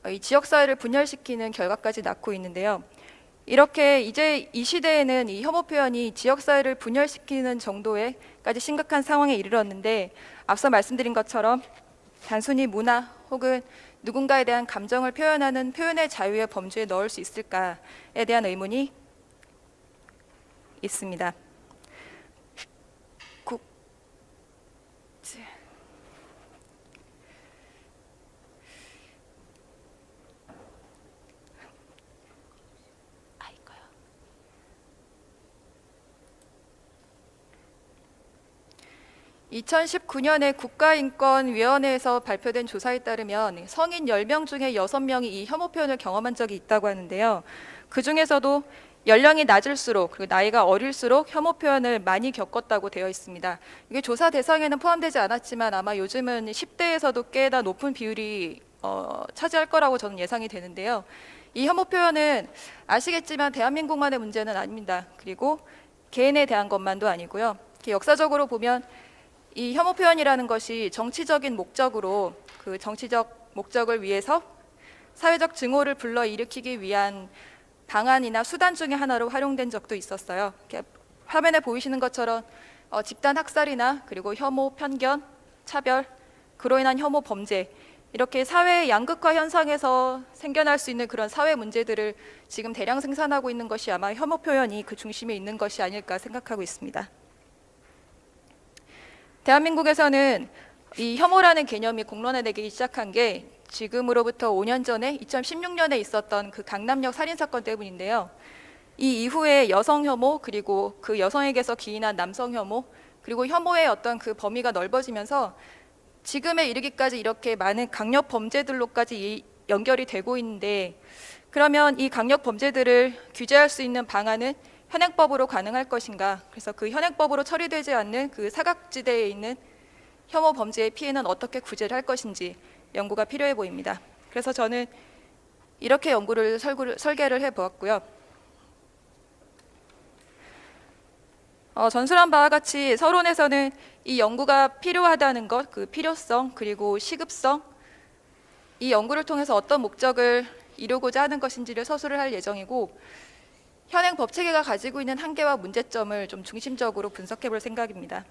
이 지역사회를 분열시키는 결과까지 낳고 있는데요. 이렇게 이제 이 시대에는 이 혐오 표현이 지역사회를 분열시키는 정도에까지 심각한 상황에 이르렀는데 앞서 말씀드린 것처럼 단순히 문화 혹은 누군가에 대한 감정을 표현하는 표현의 자유의 범주에 넣을 수 있을까에 대한 의문이 있습니다. (2019년에) 국가인권위원회에서 발표된 조사에 따르면 성인 10명 중에 6명이 이 혐오 표현을 경험한 적이 있다고 하는데요. 그 중에서도 연령이 낮을수록 그리고 나이가 어릴수록 혐오 표현을 많이 겪었다고 되어 있습니다. 이게 조사 대상에는 포함되지 않았지만 아마 요즘은 10대에서도 꽤나 높은 비율이 차지할 거라고 저는 예상이 되는데요. 이 혐오 표현은 아시겠지만 대한민국만의 문제는 아닙니다. 그리고 개인에 대한 것만도 아니고요. 역사적으로 보면 이 혐오 표현이라는 것이 정치적인 목적으로 그 정치적 목적을 위해서 사회적 증오를 불러일으키기 위한 방안이나 수단 중에 하나로 활용된 적도 있었어요. 이렇게 화면에 보이시는 것처럼 집단 학살이나 그리고 혐오, 편견, 차별, 그로 인한 혐오 범죄 이렇게 사회의 양극화 현상에서 생겨날 수 있는 그런 사회 문제들을 지금 대량 생산하고 있는 것이 아마 혐오 표현이 그 중심에 있는 것이 아닐까 생각하고 있습니다. 대한민국에서는 이 혐오라는 개념이 공론화되기 시작한 게 지금으로부터 5년 전에 2016년에 있었던 그 강남역 살인사건 때문인데요. 이 이후에 여성 혐오 그리고 그 여성에게서 기인한 남성 혐오 그리고 혐오의 어떤 그 범위가 넓어지면서 지금에 이르기까지 이렇게 많은 강력 범죄들로까지 연결이 되고 있는데 그러면 이 강력 범죄들을 규제할 수 있는 방안은 현행법으로 가능할 것인가? 그래서 그 현행법으로 처리되지 않는 그 사각지대에 있는 혐오 범죄의 피해는 어떻게 구제를 할 것인지 연구가 필요해 보입니다. 그래서 저는 이렇게 연구를 설계를 해보았고요. 전술한 바와 같이 서론에서는 이 연구가 필요하다는 것, 그 필요성 그리고 시급성, 이 연구를 통해서 어떤 목적을 이루고자 하는 것인지를 서술을 할 예정이고 현행 법 체계가 가지고 있는 한계와 문제점을 좀 중심적으로 분석해 볼 생각입니다.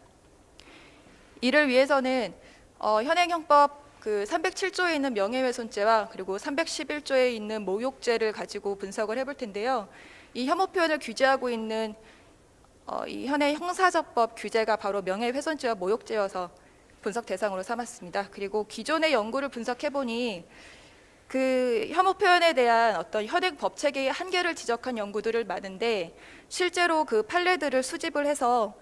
이를 위해서는 현행 형법 그 307조에 있는 명예훼손죄와 그리고 311조에 있는 모욕죄를 가지고 분석을 해볼 텐데요. 이 혐오 표현을 규제하고 있는 이 현행 형사적법 규제가 바로 명예훼손죄와 모욕죄여서 분석 대상으로 삼았습니다. 그리고 기존의 연구를 분석해 보니 그 혐오 표현에 대한 어떤 현행 법 체계의 한계를 지적한 연구들을 많은데 실제로 그 판례들을 수집을 해서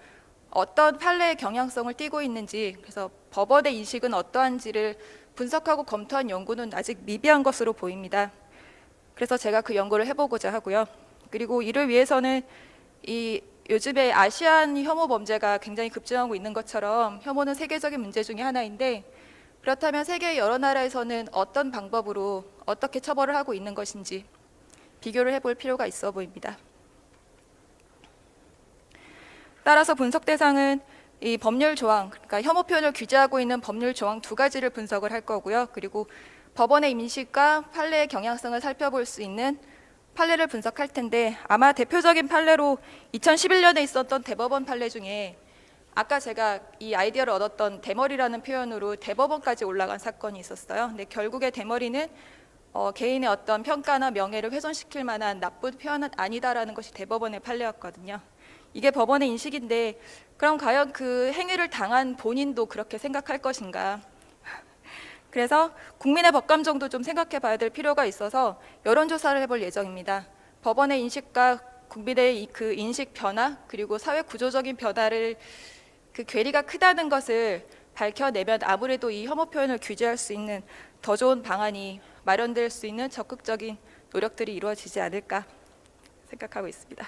어떤 판례의 경향성을 띠고 있는지, 그래서 법원의 인식은 어떠한지를 분석하고 검토한 연구는 아직 미비한 것으로 보입니다. 그래서 제가 그 연구를 해보고자 하고요. 그리고 이를 위해서는 이 요즘에 아시안 혐오 범죄가 굉장히 급증하고 있는 것처럼 혐오는 세계적인 문제 중에 하나인데, 그렇다면 세계 여러 나라에서는 어떤 방법으로 어떻게 처벌을 하고 있는 것인지 비교를 해볼 필요가 있어 보입니다. 따라서 분석 대상은 이 법률 조항, 그러니까 혐오 표현을 규제하고 있는 법률 조항 2가지를 분석을 할 거고요. 그리고 법원의 인식과 판례의 경향성을 살펴볼 수 있는 판례를 분석할 텐데, 아마 대표적인 판례로 2011년에 있었던 대법원 판례 중에 아까 제가 이 아이디어를 얻었던 대머리라는 표현으로 대법원까지 올라간 사건이 있었어요. 근데 결국에 대머리는 개인의 어떤 평가나 명예를 훼손시킬 만한 나쁜 표현은 아니다라는 것이 대법원의 판례였거든요. 이게 법원의 인식인데, 그럼 과연 그 행위를 당한 본인도 그렇게 생각할 것인가? 그래서 국민의 법감정도 좀 생각해 봐야 될 필요가 있어서 여론조사를 해볼 예정입니다. 법원의 인식과 국민의 그 인식 변화, 그리고 사회 구조적인 변화를 그 괴리가 크다는 것을 밝혀내면 아무래도 이 혐오 표현을 규제할 수 있는 더 좋은 방안이 마련될 수 있는 적극적인 노력들이 이루어지지 않을까 생각하고 있습니다.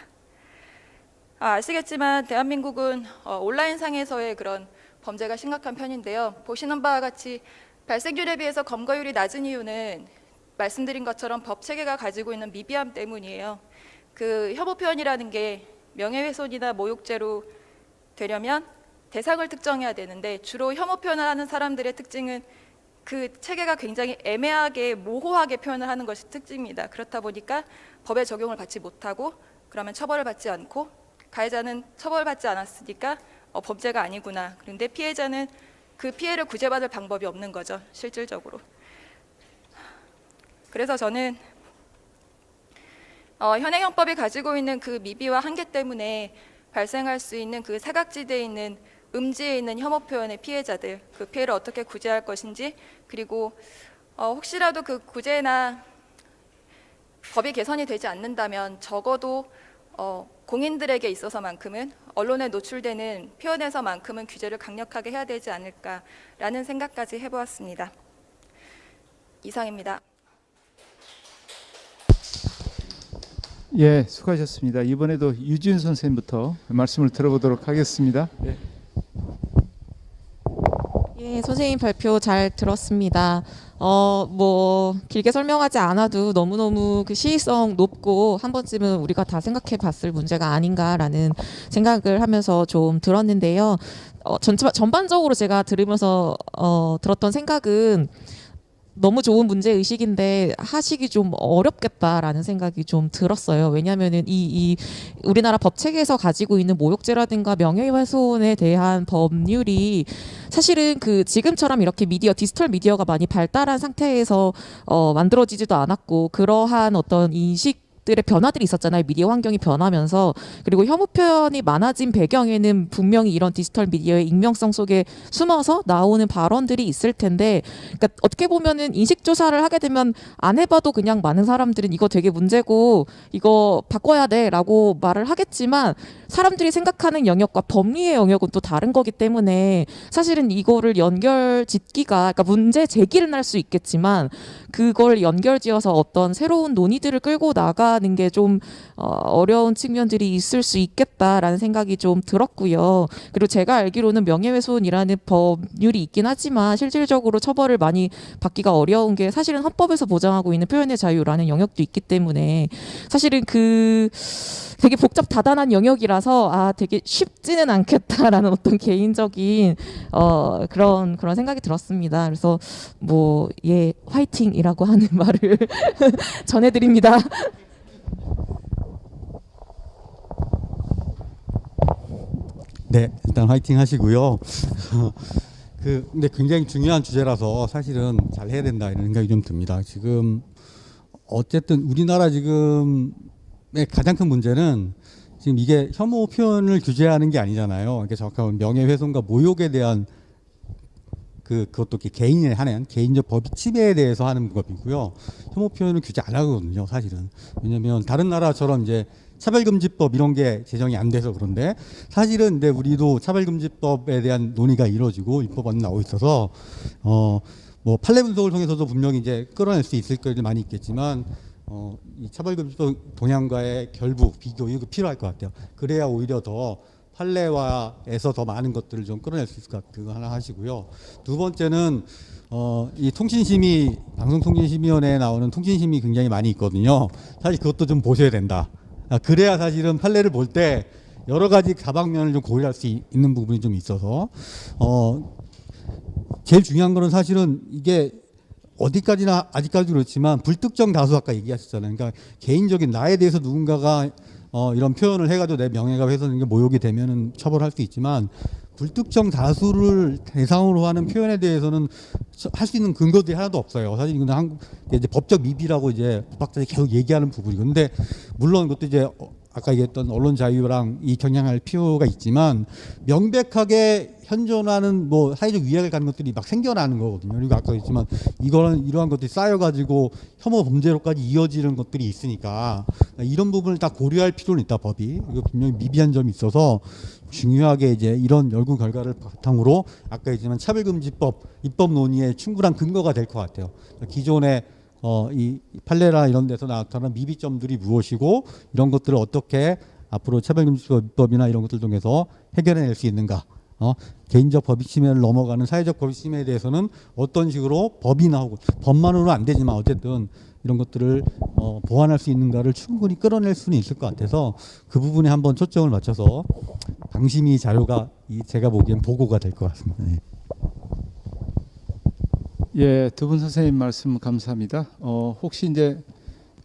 아시겠지만 대한민국은 온라인상에서의 그런 범죄가 심각한 편인데요. 보시는 바와 같이 발생률에 비해서 검거율이 낮은 이유는 말씀드린 것처럼 법 체계가 가지고 있는 미비함 때문이에요. 그 혐오 표현이라는 게 명예훼손이나 모욕죄로 되려면 대상을 특정해야 되는데, 주로 혐오 표현을 하는 사람들의 특징은 그 체계가 굉장히 애매하게 모호하게 표현을 하는 것이 특징입니다. 그렇다 보니까 법의 적용을 받지 못하고, 그러면 처벌을 받지 않고, 가해자는 처벌받지 않았으니까 범죄가 아니구나. 그런데 피해자는 그 피해를 구제받을 방법이 없는 거죠, 실질적으로. 그래서 저는 현행 형법이 가지고 있는 그 미비와 한계 때문에 발생할 수 있는 그 사각지대에 있는 음지에 있는 혐오 표현의 피해자들, 그 피해를 어떻게 구제할 것인지, 그리고 혹시라도 그 구제나 법이 개선이 되지 않는다면 적어도 공인들에게 있어서만큼은, 언론에 노출되는 표현에서만큼은 규제를 강력하게 해야 되지 않을까라는 생각까지 해보았습니다. 이상입니다. 예, 수고하셨습니다. 이번에도 유지훈 선생님부터 말씀을 들어보도록 하겠습니다. 네. 예, 선생님 발표 잘 들었습니다. 뭐 길게 설명하지 않아도 너무너무 그 시의성 높고 한 번쯤은 우리가 다 생각해 봤을 문제가 아닌가라는 생각을 하면서 좀 들었는데요. 전반적으로 제가 들으면서 들었던 생각은 너무 좋은 문제 의식인데 하시기 좀 어렵겠다라는 생각이 좀 들었어요. 왜냐하면은 이 우리나라 법 체계에서 가지고 있는 모욕죄라든가 명예훼손에 대한 법률이 사실은 그 지금처럼 이렇게 디지털 미디어가 많이 발달한 상태에서 만들어지지도 않았고, 그러한 어떤 인식들의 변화들이 있었잖아요. 미디어 환경이 변하면서. 그리고 혐오 표현이 많아진 배경에는 분명히 이런 디지털 미디어의 익명성 속에 숨어서 나오는 발언들이 있을 텐데, 그러니까 어떻게 보면은 인식 조사를 하게 되면 안 해봐도 그냥 많은 사람들은 이거 되게 문제고 이거 바꿔야 돼라고 말을 하겠지만, 사람들이 생각하는 영역과 법리의 영역은 또 다른 거기 때문에 사실은 이거를 연결짓기가, 그러니까 문제 제기를 할 수 있겠지만 그걸 연결지어서 어떤 새로운 논의들을 끌고 나가는 게 좀 어려운 측면들이 있을 수 있겠다라는 생각이 좀 들었고요. 그리고 제가 알기로는 명예훼손이라는 법률이 있긴 하지만 실질적으로 처벌을 많이 받기가 어려운 게 사실은 헌법에서 보장하고 있는 표현의 자유라는 영역도 있기 때문에 사실은 그 되게 복잡 다단한 영역이라서 되게 쉽지는 않겠다라는 어떤 개인적인 그런 생각이 들었습니다. 그래서 뭐 화이팅이라고 하는 말을 전해드립니다. 네, 일단 화이팅 하시고요. 근데 굉장히 중요한 주제라서 사실은 잘 해야 된다 이런 생각이 좀 듭니다. 지금 어쨌든 우리나라 지금의 가장 큰 문제는 지금 이게 혐오 표현을 규제하는 게 아니잖아요. 이게 정확하면 명예훼손과 모욕에 대한 그것도 개인에 하는 개인적 법익 침해에 대해서 하는 법이고요. 혐오 표현은 규제 안 하거든요, 사실은. 왜냐하면 다른 나라처럼 이제 차별금지법 이런 게 제정이 안 돼서 그런데 사실은 근데 우리도 차별금지법에 대한 논의가 이루어지고 입법안이 나오고 있어서 뭐 판례 분석을 통해서도 분명히 이제 끌어낼 수 있을 것들이 많이 있겠지만 이 차별금지법 동향과의 결부 비교 이거 필요할 것 같아요. 그래야 오히려 더 판례화에서 더 많은 것들을 좀 끌어낼 수 있을 것 같아요. 그거 하나 하시고요. 두 번째는 이 통신심의 방송통신심의위원회에 나오는 통신심의 굉장히 많이 있거든요. 사실 그것도 좀 보셔야 된다. 그래야 사실은 판례를 볼 때 여러 가지 다방면을 좀 고려할 수 있는 부분이 좀 있어서 제일 중요한 거는 사실은 이게 어디까지나 아직까지 그렇지만 불특정 다수 아까 얘기하셨잖아요. 그러니까 개인적인 나에 대해서 누군가가 이런 표현을 해가지고 내 명예가 훼손된 게 모욕이 되면은 처벌할 수 있지만 불특정 다수를 대상으로 하는 표현에 대해서는 할 수 있는 근거들이 하나도 없어요. 사실 이건 한국 이제 법적 미비라고 이제 법학자들이 계속 얘기하는 부분이고, 근데 물론 그것도 이제 아까 얘기했던 언론 자유랑 이 경향할 필요가 있지만 명백하게 현존하는 뭐 사회적 위해를 가는 것들이 막 생겨나는 거거든요. 그리고 아까 했지만 이거는 이러한 것들이 쌓여가지고 혐오 범죄로까지 이어지는 것들이 있으니까 이런 부분을 다 고려할 필요는 있다, 법이. 이거 분명히 미비한 점이 있어서 중요하게 이제 이런 연구 결과를 바탕으로 아까 했지만 차별금지법 입법 논의에 충분한 근거가 될 것 같아요. 기존의 이 판례나 이런 데서 나타난 미비점들이 무엇이고 이런 것들을 어떻게 앞으로 차별금지법 입법이나 이런 것들 통해서 해결해낼 수 있는가. 개인적 법익 침해를 넘어가는 사회적 법익 침해에 대해서는 어떤 식으로 법이나 혹은 법만으로는 안 되지만 어쨌든 이런 것들을 보완할 수 있는가를 충분히 끌어낼 수는 있을 것 같아서 그 부분에 한번 초점을 맞춰서 방심위 자료가 제가 보기엔 보고가 될 것 같습니다. 네. 예, 두 분 선생님 말씀 감사합니다. 혹시 이제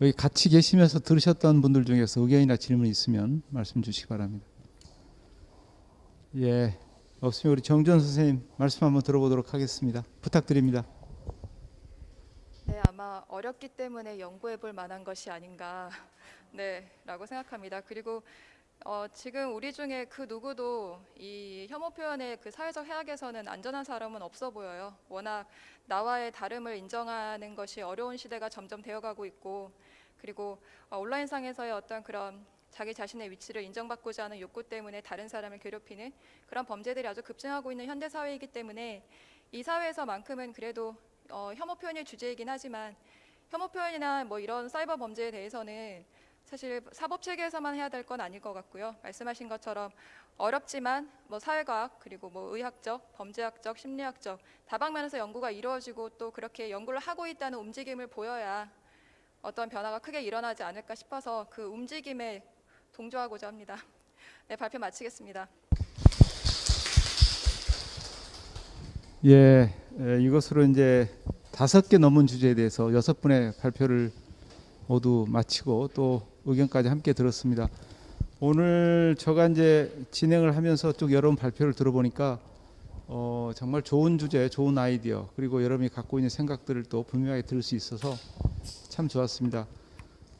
여기 같이 계시면서 들으셨던 분들 중에서 의견이나 질문 있으면 말씀 주시기 바랍니다. 예, 없으면 우리 정주원 선생님 말씀 한번 들어보도록 하겠습니다. 부탁드립니다. 네, 아마 어렵기 때문에 연구해 볼 만한 것이 아닌가 라고 생각합니다. 그리고 지금 우리 중에 그 누구도 이 혐오 표현의 그 사회적 해악에서는 안전한 사람은 없어 보여요. 워낙 나와의 다름을 인정하는 것이 어려운 시대가 점점 되어가고 있고, 그리고 온라인상에서의 어떤 그런 자기 자신의 위치를 인정받고자 하는 욕구 때문에 다른 사람을 괴롭히는 그런 범죄들이 아주 급증하고 있는 현대 사회이기 때문에 이 사회에서만큼은 그래도 혐오 표현의 주제이긴 하지만 혐오 표현이나 뭐 이런 사이버 범죄에 대해서는 사실 사법 체계에서만 해야 될 건 아닐 것 같고요. 말씀하신 것처럼 어렵지만 뭐 사회과학 그리고 뭐 의학적, 범죄학적, 심리학적 다방면에서 연구가 이루어지고 또 그렇게 연구를 하고 있다는 움직임을 보여야 어떤 변화가 크게 일어나지 않을까 싶어서 그 움직임에 동조하고자 합니다. 네, 발표 마치겠습니다. 예, 이것으로 이제 5개 넘은 주제에 대해서 6분의 발표를 모두 마치고 또 의견까지 함께 들었습니다. 오늘 제가 이제 진행을 하면서 쭉 여러분 발표를 들어보니까 정말 좋은 주제, 좋은 아이디어 그리고 여러분이 갖고 있는 생각들을 또 분명하게 들을 수 있어서 참 좋았습니다.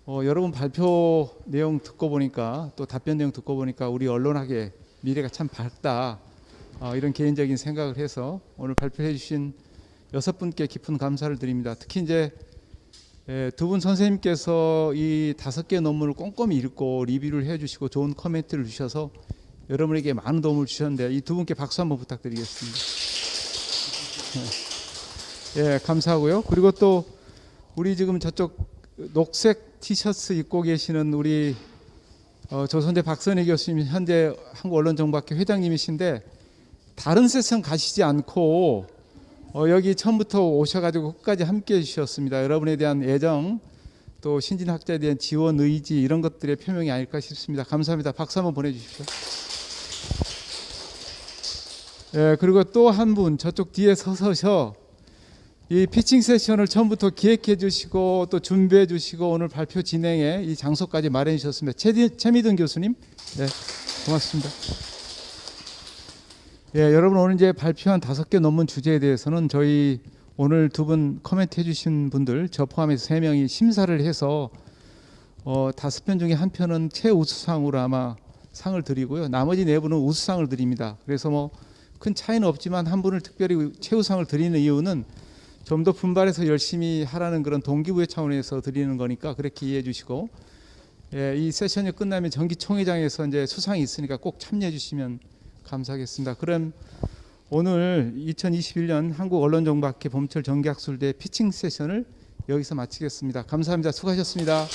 여러분 발표 내용 듣고 보니까 또 답변 내용 듣고 보니까 우리 언론학의 미래가 참 밝다. 이런 개인적인 생각을 해서 오늘 발표해 주신 6분께 깊은 감사를 드립니다. 특히 이제 두 분 선생님께서 이 5개 논문을 꼼꼼히 읽고 리뷰를 해주시고 좋은 코멘트를 주셔서 여러분에게 많은 도움을 주셨는데 이 두 분께 박수 한번 부탁드리겠습니다. 예, 감사하고요. 그리고 또 우리 지금 저쪽 녹색 티셔츠 입고 계시는 우리 조선대 박선희 교수님 현재 한국언론정보학회 회장님이신데 다른 세션 가시지 않고 여기 처음부터 오셔가지고 끝까지 함께해 주셨습니다. 여러분에 대한 애정 또 신진학자에 대한 지원 의지 이런 것들의 표명이 아닐까 싶습니다. 감사합니다. 박수 한번 보내주십시오. 예, 그리고 또 한 분 저쪽 뒤에 서서 이 피칭 세션을 처음부터 기획해 주시고 또 준비해 주시고 오늘 발표 진행에 이 장소까지 마련해 주셨습니다. 최미든 교수님, 네, 고맙습니다. 예, 여러분 오늘 이제 발표한 5개 논문 주제에 대해서는 저희 오늘 두 분 코멘트 해주신 분들 저 포함해서 3명이 심사를 해서 5편 중에 1편은 최우수상으로 아마 상을 드리고요. 나머지 4분은 우수상을 드립니다. 그래서 뭐 큰 차이는 없지만 한 분을 특별히 최우상을 드리는 이유는 좀 더 분발해서 열심히 하라는 그런 동기부여 차원에서 드리는 거니까 그렇게 이해해 주시고, 예, 이 세션이 끝나면 정기총회장에서 이제 수상이 있으니까 꼭 참여해 주시면 감사하겠습니다. 그럼 오늘 2021년 한국언론정보학회 봄철 정기학술대 피칭 세션을 여기서 마치겠습니다. 감사합니다. 수고하셨습니다.